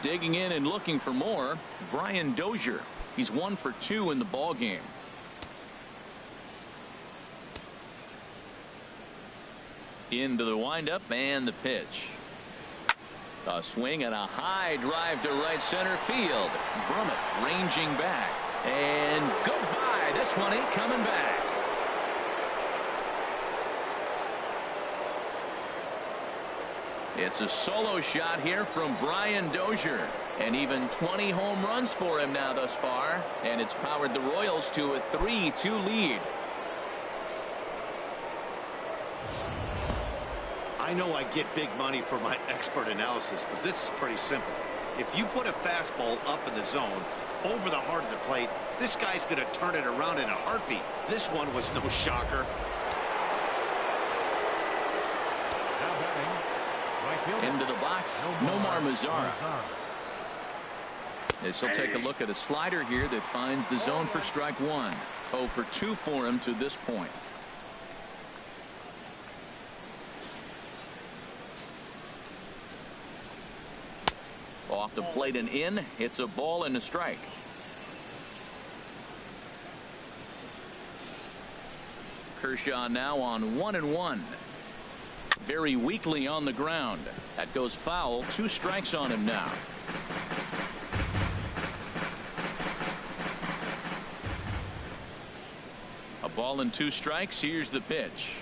Digging in and looking for more, Brian Dozier. He's 1 for 2 in the ball game. Into the windup and the pitch. A swing and a high drive to right center field. Brummett ranging back. And goodbye. This one ain't coming back. It's a solo shot here from Brian Dozier. And even 20 home runs for him now thus far. And it's powered the Royals to a 3-2 lead. I know I get big money for my expert analysis, but this is pretty simple. If you put a fastball up in the zone over the heart of the plate, this guy's going to turn it around in a heartbeat. This one was no shocker. Into the box, Nomar Mazara. As he'll take a look at a slider here that finds the zone for strike 1. 0 for 2 for him to this point. Off the plate and in. It's a ball and a strike. Kershaw now on 1-1. Very weakly on the ground. That goes foul. 2 strikes on him now. A ball and 2 strikes. Here's the pitch.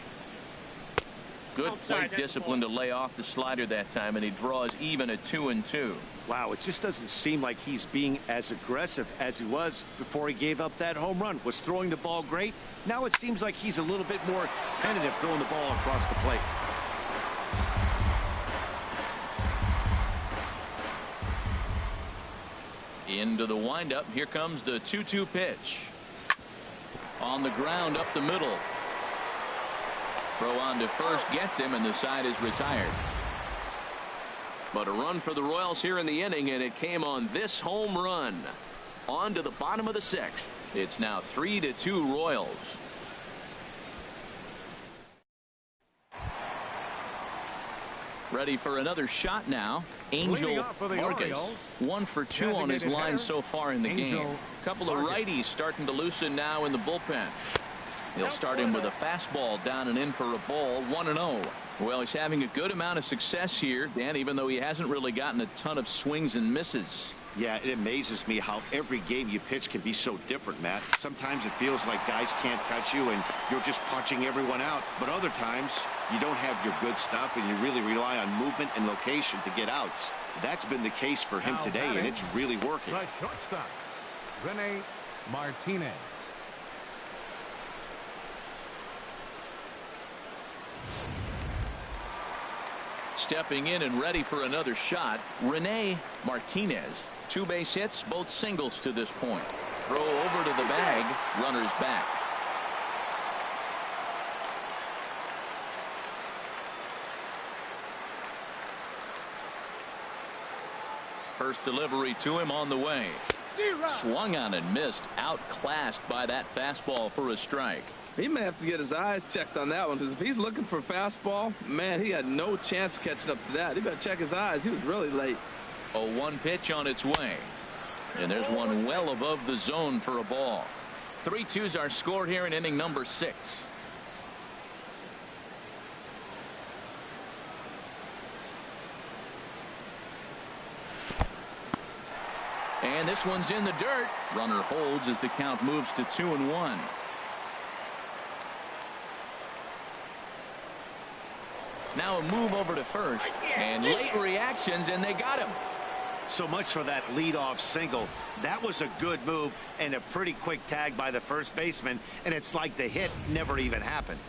Good plate discipline to lay off the slider that time, and he draws even at 2-2. Wow, it just doesn't seem like he's being as aggressive as he was before he gave up that home run. Was throwing the ball great. Now it seems like he's a little bit more tentative throwing the ball across the plate. Into the windup. Here comes the 2-2 pitch. On the ground up the middle. Throw on to first gets him, and the side is retired. But a run for the Royals here in the inning, and it came on this home run. On to the bottom of the 6th. It's now 3-2 Royals. Ready for another shot now. Angel Vargas, 1 for 2 on his line so far in the game. Couple of righties starting to loosen now in the bullpen. He'll start him with a fastball down and in for a ball. 1-0. Well, he's having a good amount of success here, Dan, even though he hasn't really gotten a ton of swings and misses. Yeah, it amazes me how every game you pitch can be so different, Matt. Sometimes it feels like guys can't touch you and you're just punching everyone out. But other times you don't have your good stuff and you really rely on movement and location to get outs. That's been the case for him today, and it's really working. The shortstop, Rene Martinez. Stepping in and ready for another shot, Rene Martinez. 2 base hits, both singles to this point. Throw over to the bag, runners back. First delivery to him on the way. Swung on and missed, outclassed by that fastball for a strike. He may have to get his eyes checked on that one, because if he's looking for fastball, man, he had no chance of catching up to that. He better check his eyes. He was really late. A 1 pitch on its way. And there's one well above the zone for a ball. 3-2s are scored here in inning number 6. And this one's in the dirt. Runner holds as the count moves to 2-1. Now a move over to first, and late reactions, and they got him. So much for that leadoff single. That was a good move and a pretty quick tag by the first baseman, and it's like the hit never even happened.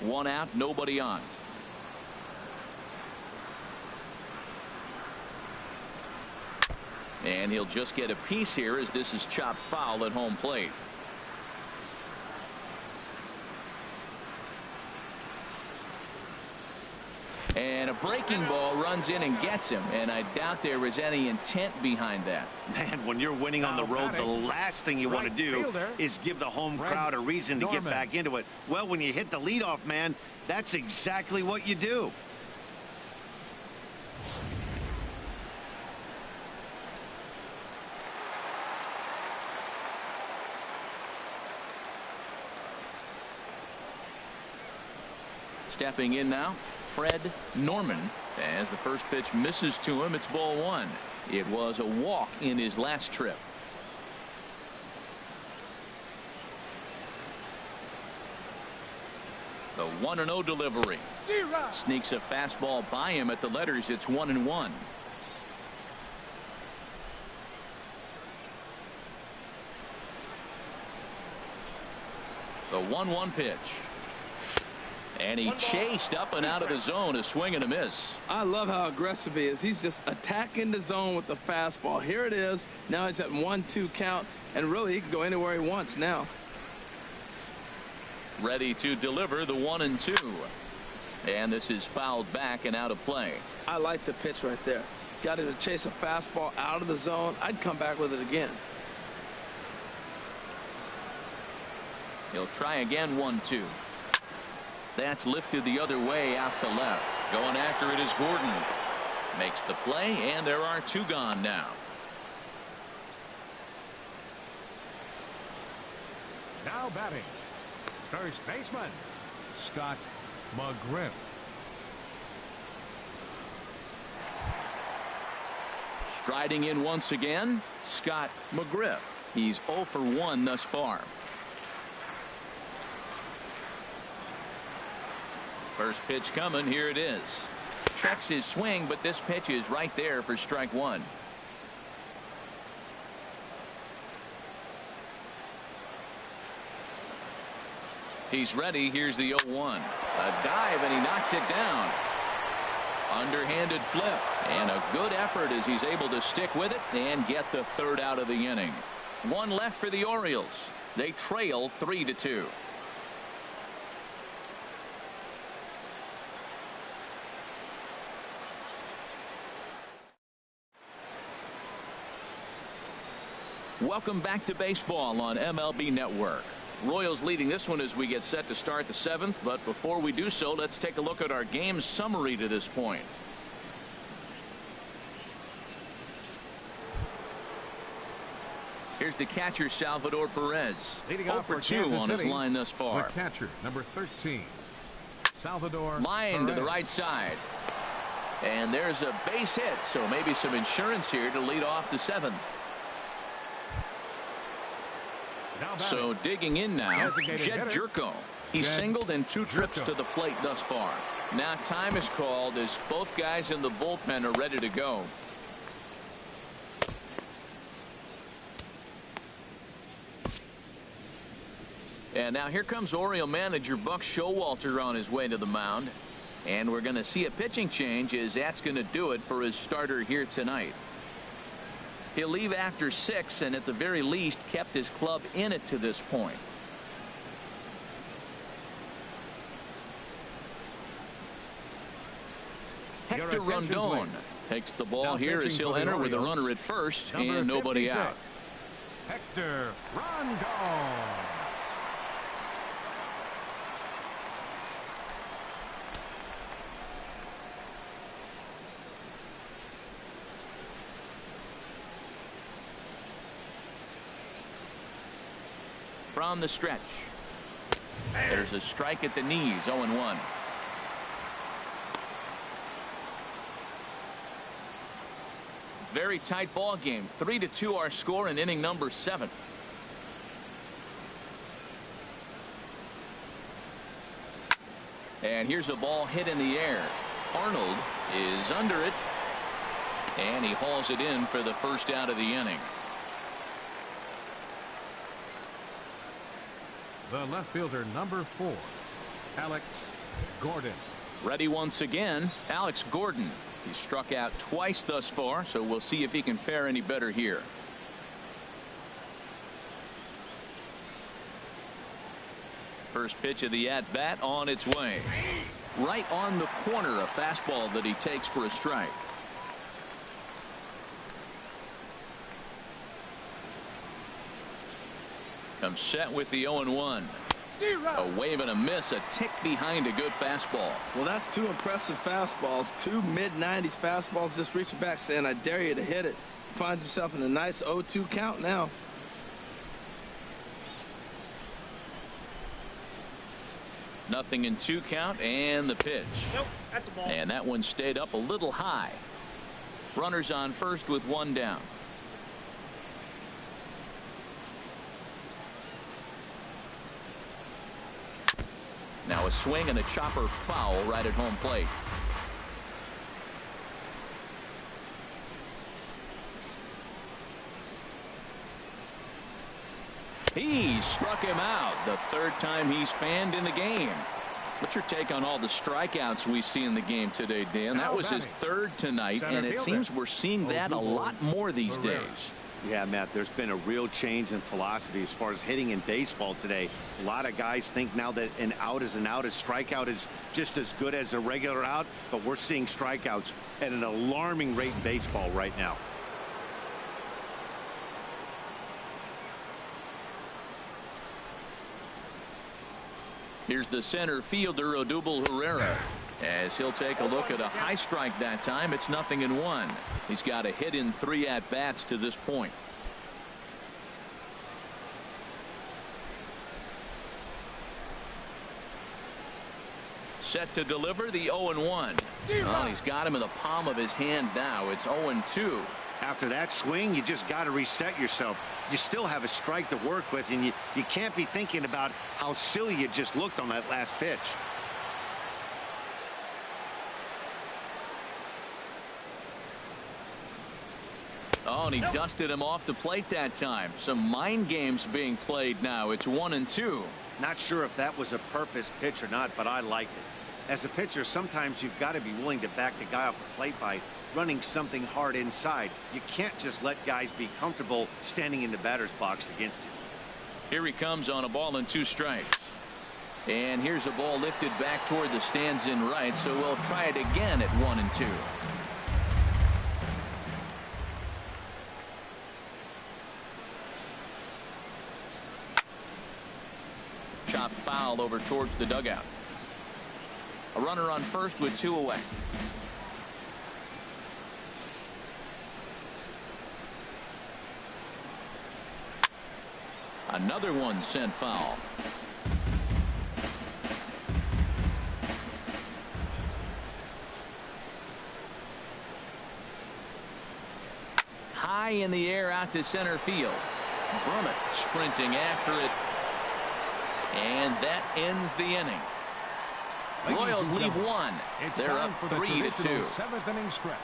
1 out, nobody on. And he'll just get a piece here as this is chopped foul at home plate. And a breaking ball runs in and gets him, and I doubt there was any intent behind that. Man, when you're winning on the road, the last thing you want to do is give the home crowd a reason to get back into it. Well, when you hit the leadoff man, that's exactly what you do. Stepping in now, Fred Norman. As the first pitch misses to him, it's ball 1. It was a walk in his last trip. The 1-0 delivery. Sneaks a fastball by him at the letters. It's 1-1. The 1-1 pitch. And he chased up and out of the zone, a swing and a miss. I love how aggressive he is. He's just attacking the zone with the fastball. Here it is. Now he's at 1-2 count, and really he can go anywhere he wants now. Ready to deliver the 1-2. And this is fouled back and out of play. I like the pitch right there. Got him to chase a fastball out of the zone. I'd come back with it again. He'll try again. 1-2. That's lifted the other way out to left. Going after it is Gordon. Makes the play, and there are 2 gone now. Now batting, first baseman, Scott McGriff. Striding in once again, Scott McGriff. He's 0 for 1 thus far. First pitch coming. Here it is. Checks his swing, but this pitch is right there for strike 1. He's ready. Here's the 0-1. A dive, and he knocks it down. Underhanded flip, and a good effort as he's able to stick with it and get the third out of the inning. One left for the Orioles. They trail 3-2. Welcome back to baseball on MLB Network. Royals leading this one as we get set to start the 7th, but before we do so, let's take a look at our game summary to this point. Here's the catcher, Salvador Perez. Leading 0 off for for 2 Kansas on his City, line thus far. The catcher, number 13, Salvador Line Perez. to the right side. And there's a base hit, so maybe some insurance here to lead off the 7th. So digging in now, Jed Jerko. He's singled in 2 trips to the plate thus far. Now time is called as both guys in the bullpen are ready to go. And now here comes Oriole manager Buck Showalter on his way to the mound. And we're going to see a pitching change as that's going to do it for his starter here tonight. He'll leave after 6 and at the very least kept his club in it to this point. Hector Rondon takes the ball here as he'll enter with a runner at first and nobody out. Hector Rondon. From the stretch. There's a strike at the knees, 0-1. Very tight ball game. 3-2 our score in inning number 7. And here's a ball hit in the air. Arnold is under it. And he hauls it in for the first out of the inning. The left fielder, number 4, Alex Gordon. Ready once again, Alex Gordon. He struck out twice thus far, so we'll see if he can fare any better here. First pitch of the at-bat on its way. Right on the corner, a fastball that he takes for a strike. Comes set with the 0-1. A wave and a miss, a tick behind a good fastball. Well, that's 2 impressive fastballs. 2 mid-90s fastballs just reaching back saying, I dare you to hit it. Finds himself in a nice 0-2 count now. Nothing in 2 count and the pitch. Nope, that's a ball. And that one stayed up a little high. Runners on first with 1 down. Now a swing and a chopper foul right at home plate. He struck him out the 3rd time he's fanned in the game. What's your take on all the strikeouts we see in the game today, Dan? That was his 3rd tonight, and it seems we're seeing that a lot more these days. Yeah, Matt, there's been a real change in philosophy as far as hitting in baseball today. A lot of guys think now that an out is an out, a strikeout is just as good as a regular out, but we're seeing strikeouts at an alarming rate in baseball right now. Here's the center fielder, Odubel Herrera, as he'll take a look at a high strike that time. It's 0-1. He's got a hit in 3 at-bats to this point. Set to deliver the 0-1. Oh, he's got him in the palm of his hand now. It's 0-2. After that swing, you just got to reset yourself. You still have a strike to work with, and you can't be thinking about how silly you just looked on that last pitch. Oh, and he dusted him off the plate that time. Some mind games being played now. It's 1-2. Not sure if that was a purpose pitch or not, but I liked it. As a pitcher, sometimes you've got to be willing to back the guy off the plate by running something hard inside. You can't just let guys be comfortable standing in the batter's box against you. Here he comes on a ball and 2 strikes. And here's a ball lifted back toward the stands in right, so we'll try it again at 1-2. Chop foul over towards the dugout. A runner on first with 2 away. Another one sent foul. High in the air out to center field. Brummett sprinting after it. And that ends the inning. Royals leave 1. They're up 3-2. 7th inning stretch.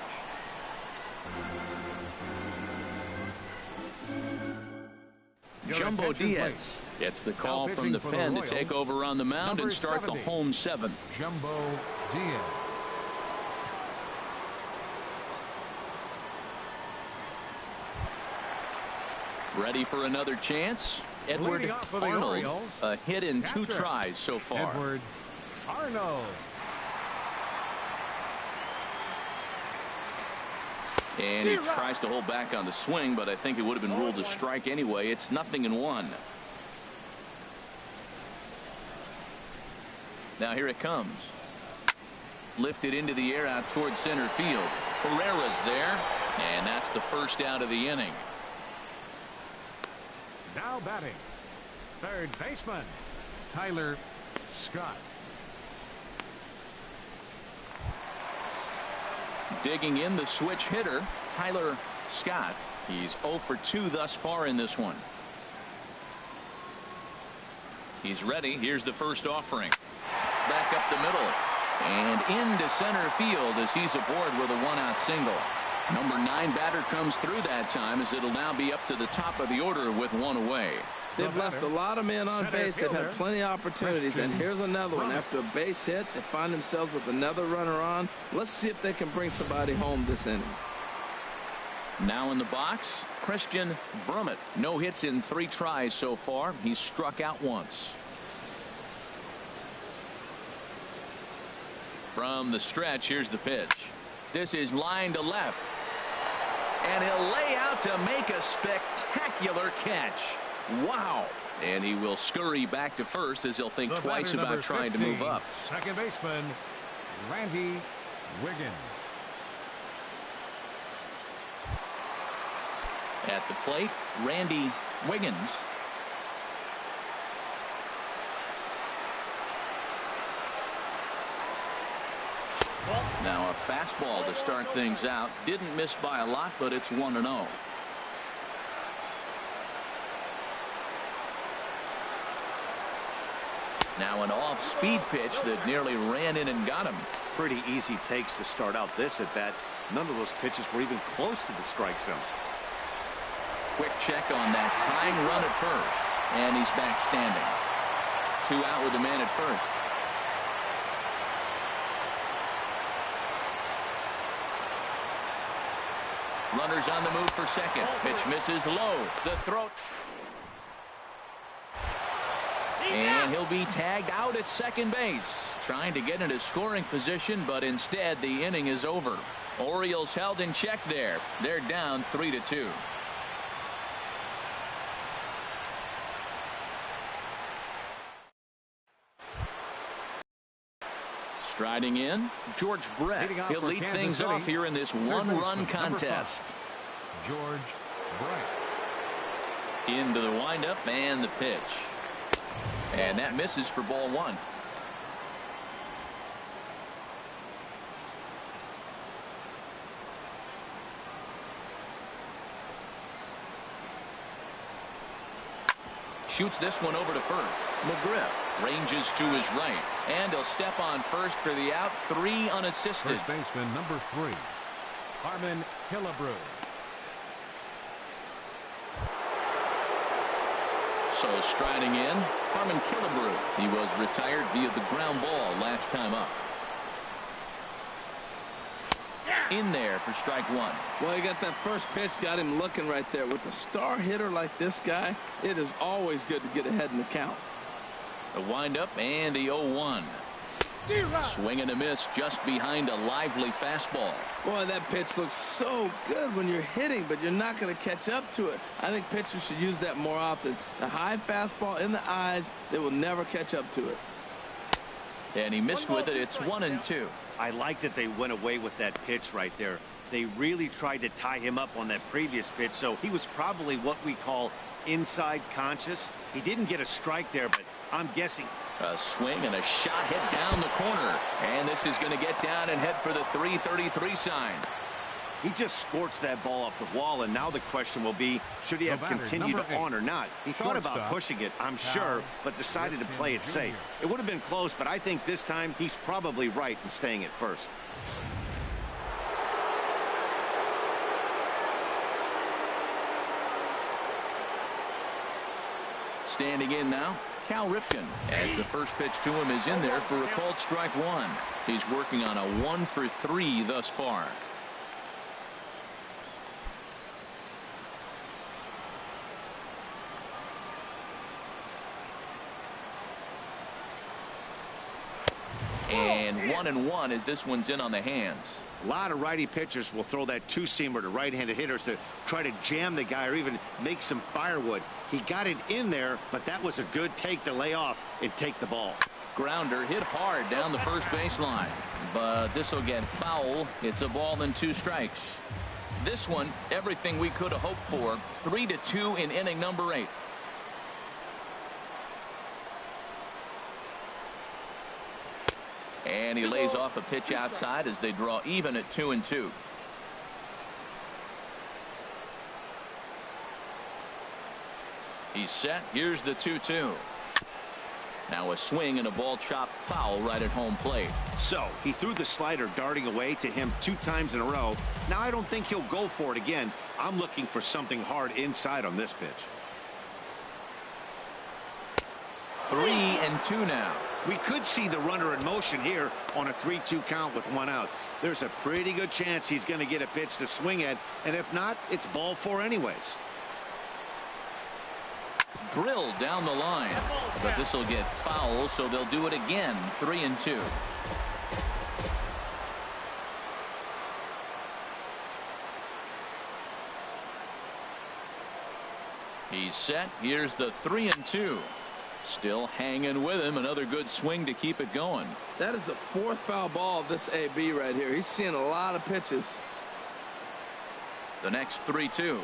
Jumbo Diaz gets the call from the pen to take over on the mound and start the home 7th. Jumbo Diaz. Ready for another chance. Edward Arnold, a hit in 2 tries so far. Edward Arnold. And he tries to hold back on the swing, but I think it would have been ruled a strike anyway. It's 0-1. Now here it comes. Lifted into the air out towards center field. Herrera's there, and that's the first out of the inning. Now batting, third baseman, Tyler Scott. Digging in the switch hitter, Tyler Scott. He's 0 for 2 thus far in this one. He's ready. Here's the first offering. Back up the middle and into center field as he's aboard with a 1-out single. Number 9 batter comes through that time, as it'll now be up to the top of the order with 1 away. They've left a lot of men on base. They've had plenty of opportunities, and here's another one. After a base hit, they find themselves with another runner on. Let's see if they can bring somebody home this inning. Now in the box, Christian Brummett. No hits in 3 tries so far. He's struck out once. From the stretch, here's the pitch. This is line to left. And he'll lay out to make a spectacular catch. Wow. And he will scurry back to first as he'll think twice about trying to move up. Second baseman, Randy Wiggins. At the plate, Randy Wiggins. Now a fastball to start things out. Didn't miss by a lot, but it's 1-0. Now an off-speed pitch that nearly ran in and got him. Pretty easy takes to start out this at bat. None of those pitches were even close to the strike zone. Quick check on that tying run at first. And he's back standing. 2 out with a man at first. Runners on the move for second. Pitch misses low. The throw. And he'll be tagged out at second base. Trying to get into scoring position, but instead the inning is over. Orioles held in check there. They're down 3-2. Striding in, George Brett. He'll lead things off here in this 1-run contest. George Brett. Into the windup and the pitch. And that misses for ball 1. Shoots this one over to first. McGriff ranges to his right, and he'll step on first for the out. 3 unassisted. First baseman number 3, Harmon Killebrew. So striding in, Harmon Killebrew. He was retired via the ground ball last time up. in there for strike one. Well, he got that first pitch, got him looking right there. With a star hitter like this guy, it is always good to get ahead in the count. The windup and the 0-1. Swing and a miss just behind a lively fastball. Boy, that pitch looks so good when you're hitting, but you're not going to catch up to it. I think pitchers should use that more often. The high fastball in the eyes, they will never catch up to it. And he missed with it. It's 1-2. I like that they went away with that pitch right there. They really tried to tie him up on that previous pitch, so he was probably what we call inside conscious. He didn't get a strike there, but I'm guessing. A swing and a shot hit down the corner. And this is going to get down and head for the 333 sign. He just scorched that ball off the wall, and now the question will be, should he have continued on or not? He thought about pushing it, I'm sure, but decided to play it safe. It would have been close, but I think this time he's probably right in staying at first. Standing in now, Cal Ripken, as the first pitch to him is in there for a called strike one. He's working on a 1-for-3 thus far. And 1-1 as this one's in on the hands. A lot of righty pitchers will throw that two-seamer to right-handed hitters to try to jam the guy or even make some firewood. He got it in there, but that was a good take to lay off and take the ball. Grounder hit hard down the first baseline, but this will get foul. It's a ball and 2 strikes. This one, everything we could have hoped for. 3-2 in inning number 8. And he lays off a pitch outside as they draw even at 2-2. He's set. Here's the 2-2. Now a swing and a ball chopped foul right at home plate. So he threw the slider darting away to him 2 times in a row. Now I don't think he'll go for it again. I'm looking for something hard inside on this pitch. 3-2 now. We could see the runner in motion here on a 3-2 count with 1 out. There's a pretty good chance he's going to get a pitch to swing at, and if not, it's ball 4 anyways. Drilled down the line, but this will get foul, so they'll do it again. 3-2. He's set. Here's the 3-2. Still hanging with him. Another good swing to keep it going. That is the 4th foul ball of this AB right here. He's seeing a lot of pitches. The next 3-2.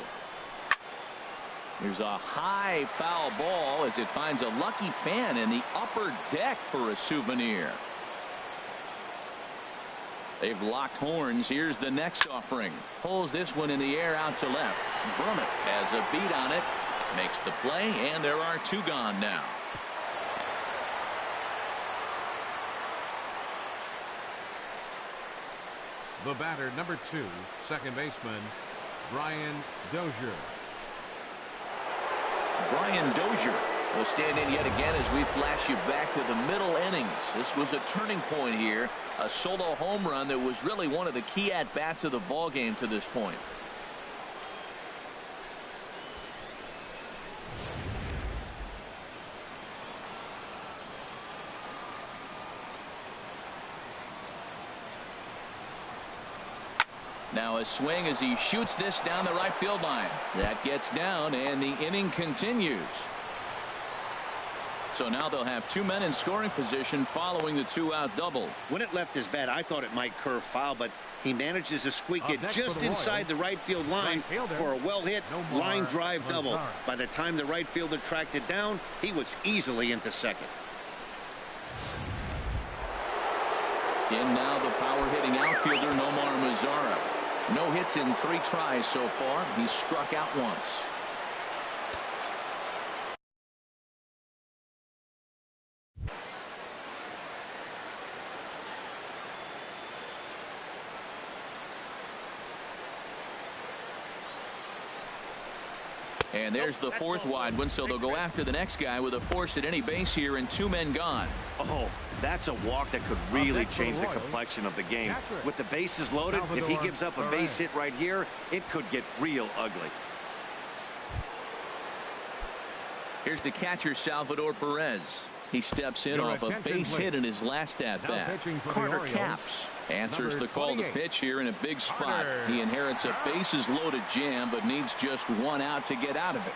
Here's a high foul ball as it finds a lucky fan in the upper deck for a souvenir. They've locked horns. Here's the next offering. Pulls this one in the air out to left. Brummett has a beat on it. Makes the play, and there are 2 gone now. The batter, number 2, second baseman, Brian Dozier. Brian Dozier will stand in yet again as we flash you back to the middle innings. This was a turning point here. A solo home run that was really one of the key at-bats of the ball game to this point. Now a swing as he shoots this down the right field line. That gets down, and the inning continues. So now they'll have 2 men in scoring position following the 2-out double. When it left his bat, I thought it might curve foul, but he manages to squeak it just inside the right field line for a well-hit line drive double. By the time the right fielder tracked it down, he was easily into second. In now the power-hitting outfielder Nomar Mazara. No hits in 3 tries so far. He's struck out once. And there's the 4th wide one, so they'll go after the next guy with a force at any base here and 2 men gone. Oh, That's a walk that could really change the complexion of the game. With the bases loaded, if he gives up a base hit right here, it could get real ugly. Here's the catcher, Salvador Perez. He steps in off a base hit in his last at-bat. Carter Capps answers the call to pitch here in a big spot. He inherits a bases-loaded jam, but needs just one out to get out of it.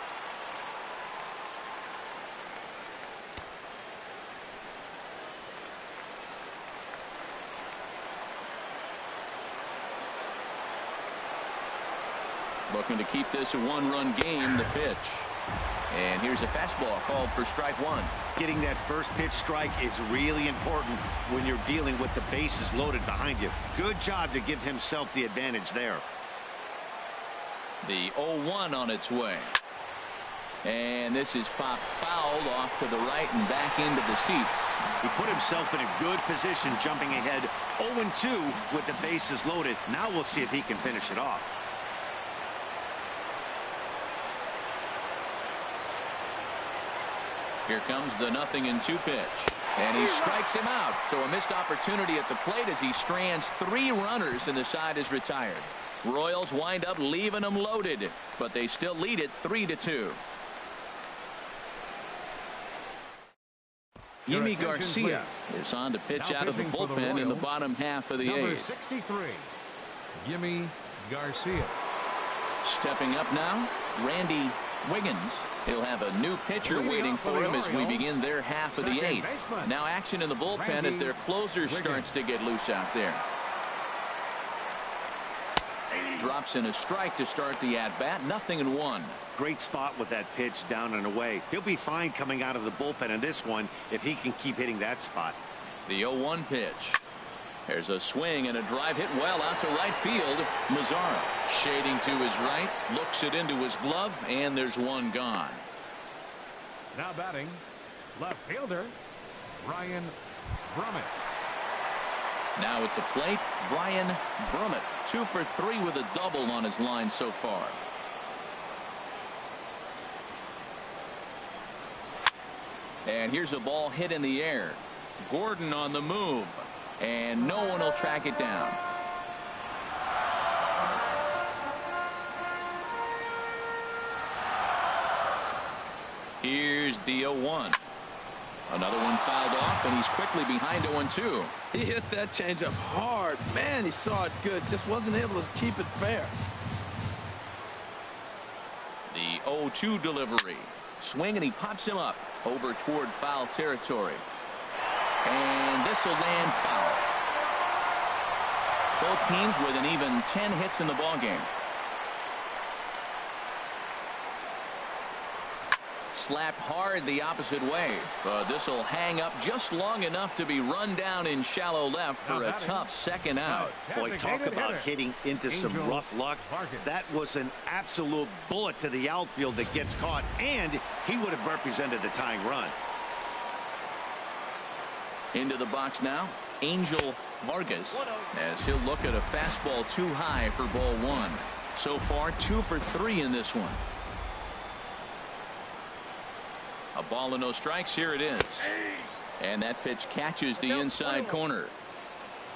Looking to keep this a one-run game, the pitch. And here's a fastball called for strike one. Getting that first pitch strike is really important when you're dealing with the bases loaded behind you. Good job to give himself the advantage there. The 0-1 on its way. And this is popped foul off to the right and back into the seats. He put himself in a good position jumping ahead 0-2 with the bases loaded. Now we'll see if he can finish it off. Here comes the 0-2 pitch. And he strikes him out. So a missed opportunity at the plate as he strands 3 runners and the side is retired. Royals wind up leaving them loaded, but they still lead it 3-2. Yimi Garcia is on to pitch out of the bullpen in the bottom half of the 8th. 63, Yimi Garcia. Stepping up now, Randy Wiggins. He'll have a new pitcher waiting for him as we begin their half of the 8th. Now action in the bullpen as their closer starts to get loose out there. Drops in a strike to start the at-bat. 0-1. Great spot with that pitch down and away. He'll be fine coming out of the bullpen in this one if he can keep hitting that spot. The 0-1 pitch. There's a swing and a drive hit well out to right field. Mazzara shading to his right, looks it into his glove, and there's one gone. Now batting, left fielder, Brian Brummett. Now at the plate, Brian Brummett. 2 for 3 with a double on his line so far. And here's a ball hit in the air. Gordon on the move. And no one will track it down. Here's the 0-1. Another one fouled off, and he's quickly behind 0-2. He hit that changeup hard. Man, he saw it good. Just wasn't able to keep it fair. The 0-2 delivery. Swing, and he pops him up over toward foul territory. And this will land foul. Both teams with an even 10 hits in the ballgame. Slapped hard the opposite way. But this will hang up just long enough to be run down in shallow left for a tough second out. Boy, talk about hitting into some rough luck. That was an absolute bullet to the outfield that gets caught, and he would have represented the tying run. Into the box now, Angel Vargas, as he'll look at a fastball too high for ball 1. So far 2 for 3 in this one. A ball and no strikes. Here it is. And that pitch catches the inside corner.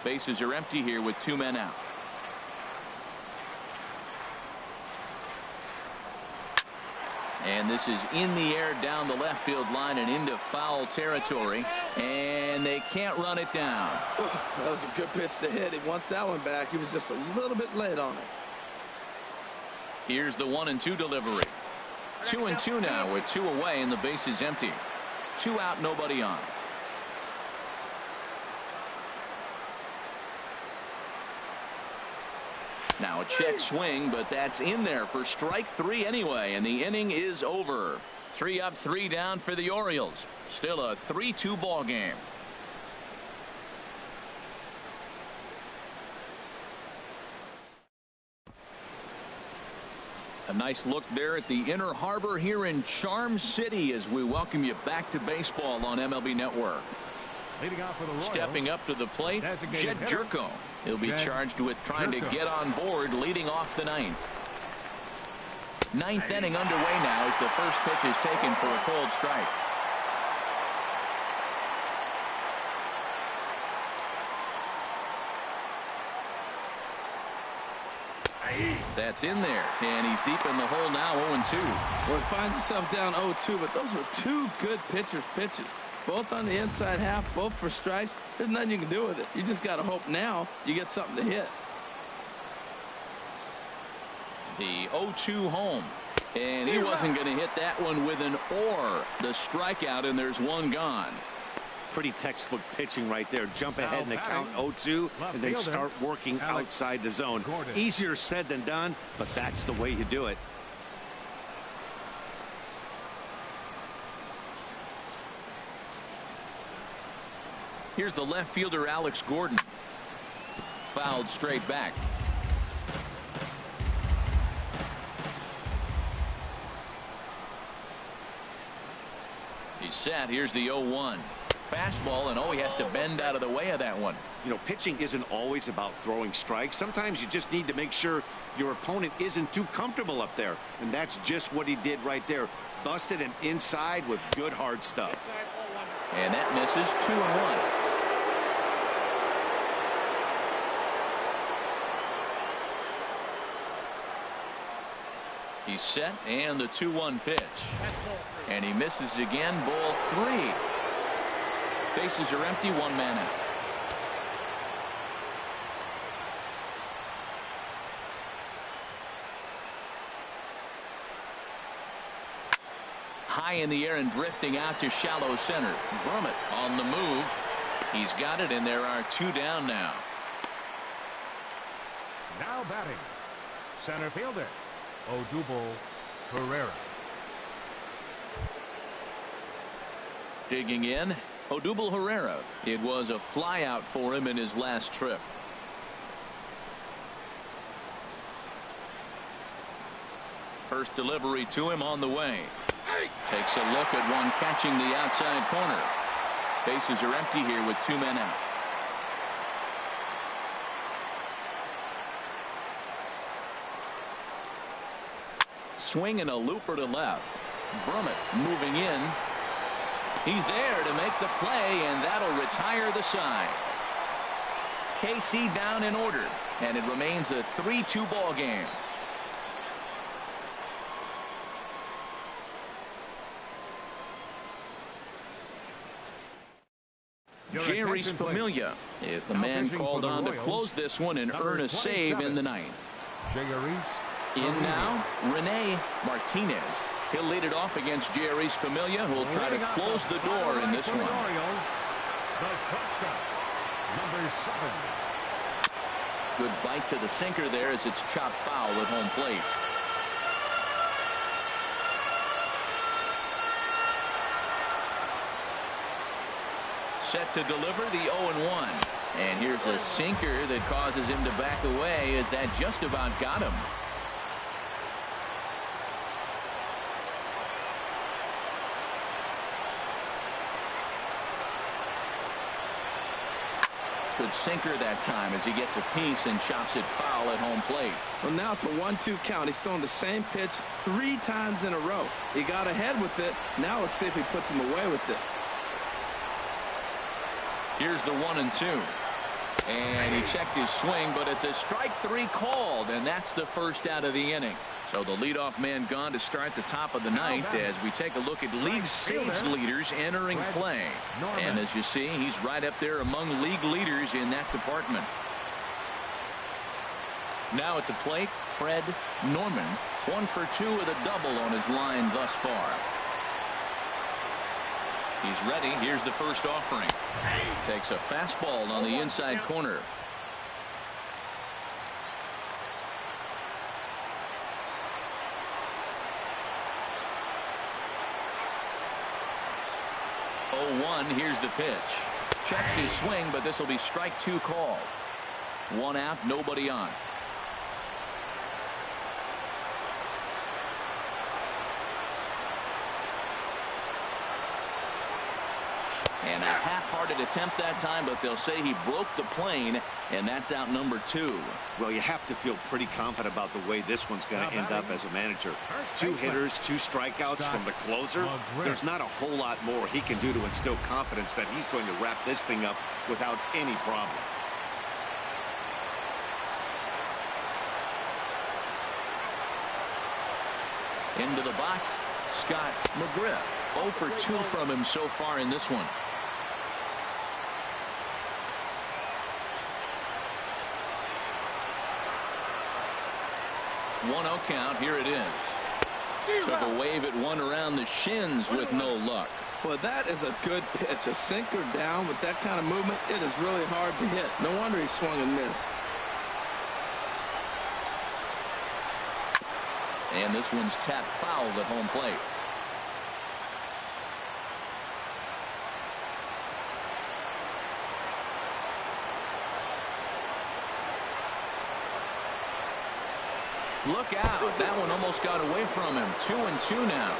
Bases are empty here with 2 men out. And this is in the air down the left field line and into foul territory. And they can't run it down. That was a good pitch to hit. He wants that one back. He was just a little bit late on it. Here's the 1-2 delivery. 2-2 now with 2 away and the base is empty. 2 out, nobody on. Now a check swing, but that's in there for strike 3 anyway, and the inning is over. 3 up, 3 down for the Orioles. Still a 3-2 ball game. A nice look there at the Inner Harbor here in Charm City as we welcome you back to baseball on MLB Network. Leading off for the Royals, stepping up to the plate, Jed Jerko. He'll be charged with trying to get on board leading off the 9th. 9th inning underway now as the first pitch is taken for a cold strike. That's in there, and he's deep in the hole now, 0-2. Well, he finds himself down 0-2, but those were two good pitchers' pitches. Both on the inside half, both for strikes. There's nothing you can do with it. You just got to hope now you get something to hit. The 0-2 home. And he wasn't going to hit that one with an or. The strikeout, and there's one gone. Pretty textbook pitching right there. Jump ahead in the count 0-2 and then start working outside the zone. Easier said than done, but that's the way you do it. Here's the left fielder, Alex Gordon. Fouled straight back. He's set. Here's the 0-1. Fastball, and he has to bend out of the way of that one. You know, pitching isn't always about throwing strikes. Sometimes you just need to make sure your opponent isn't too comfortable up there. And that's just what he did right there. Busted him inside with good hard stuff. And that misses. 2-1. He's set, and the 2-1 pitch. And he misses again. Ball 3. Bases are empty. 1 man out. High in the air and drifting out to shallow center. Brummett on the move. He's got it, and there are 2 down now. Now batting, center fielder, Odubel Herrera. Digging in, Odubel Herrera. It was a flyout for him in his last trip. First delivery to him on the way. Takes a look at one catching the outside corner. Bases are empty here with 2 men out. Swing and a looper to left. Brummett moving in. He's there to make the play, and that'll retire the side. KC down in order, and it remains a 3-2 ball game. Jerry Familia is the man called on to close this one and earn a save in the ninth. In now, Rene Martinez. He'll lead it off against Jerry Familia, who will try to close the door in this one. Good bite to the sinker there as it's chopped foul at home plate. Set to deliver the 0-1. And here's a sinker that causes him to back away as that just about got him. Good sinker that time as he gets a piece and chops it foul at home plate. Well, now it's a 1-2 count. He's throwing the same pitch 3 times in a row. He got ahead with it. Now let's see if he puts him away with it. Here's the 1-2. And he checked his swing, but it's a strike 3 called, and that's the first out of the inning. So the leadoff man gone to start the top of the ninth as we take a look at league saves leaders entering play. And as you see, he's right up there among league leaders in that department. Now at the plate, Fred Norman, 1 for 2 with a double on his line thus far. He's ready. Here's the first offering. Takes a fastball on the inside corner. Here's the pitch. Checks his swing, but this will be strike 2 called. 1 out, nobody on. And a half-hearted attempt that time, but they'll say he broke the plane, and that's out number 2. Well, you have to feel pretty confident about the way this one's going to end up as a manager. 2 hitters, 2 strikeouts from the closer. There's not a whole lot more he can do to instill confidence that he's going to wrap this thing up without any problem. Into the box, Scott McGriff. 0 for 2 from him so far in this one. 1-0 count. Here it is. Took a wave at one around the shins with no luck. Well, that is a good pitch. A sinker down with that kind of movement, it is really hard to hit. No wonder he swung and missed. And this one's tapped foul at home plate. Look out. That one almost got away from him. 2-2 now.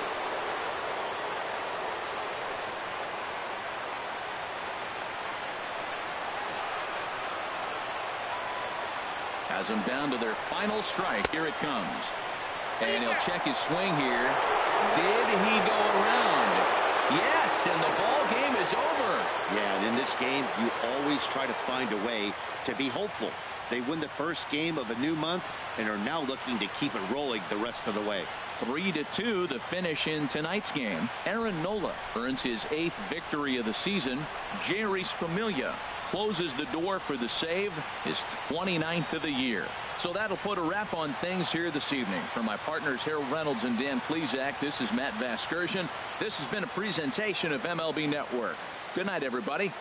Has them down to their final strike. Here it comes. And he'll check his swing here. Did he go around? Yes, and the ball game is over. Yeah, and in this game, you always try to find a way to be hopeful. They win the first game of a new month and are now looking to keep it rolling the rest of the way. 3-2 the finish in tonight's game. Aaron Nola earns his 8th victory of the season. Jerry Spamiglia closes the door for the save, his 29th of the year. So that'll put a wrap on things here this evening. For my partners Harold Reynolds and Dan Plesac, this is Matt Vasgersian. This has been a presentation of MLB Network. Good night, everybody.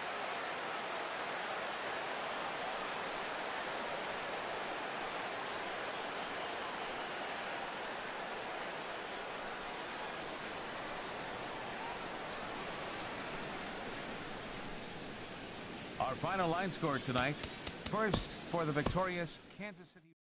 Our final line score tonight. First, for the victorious Kansas City.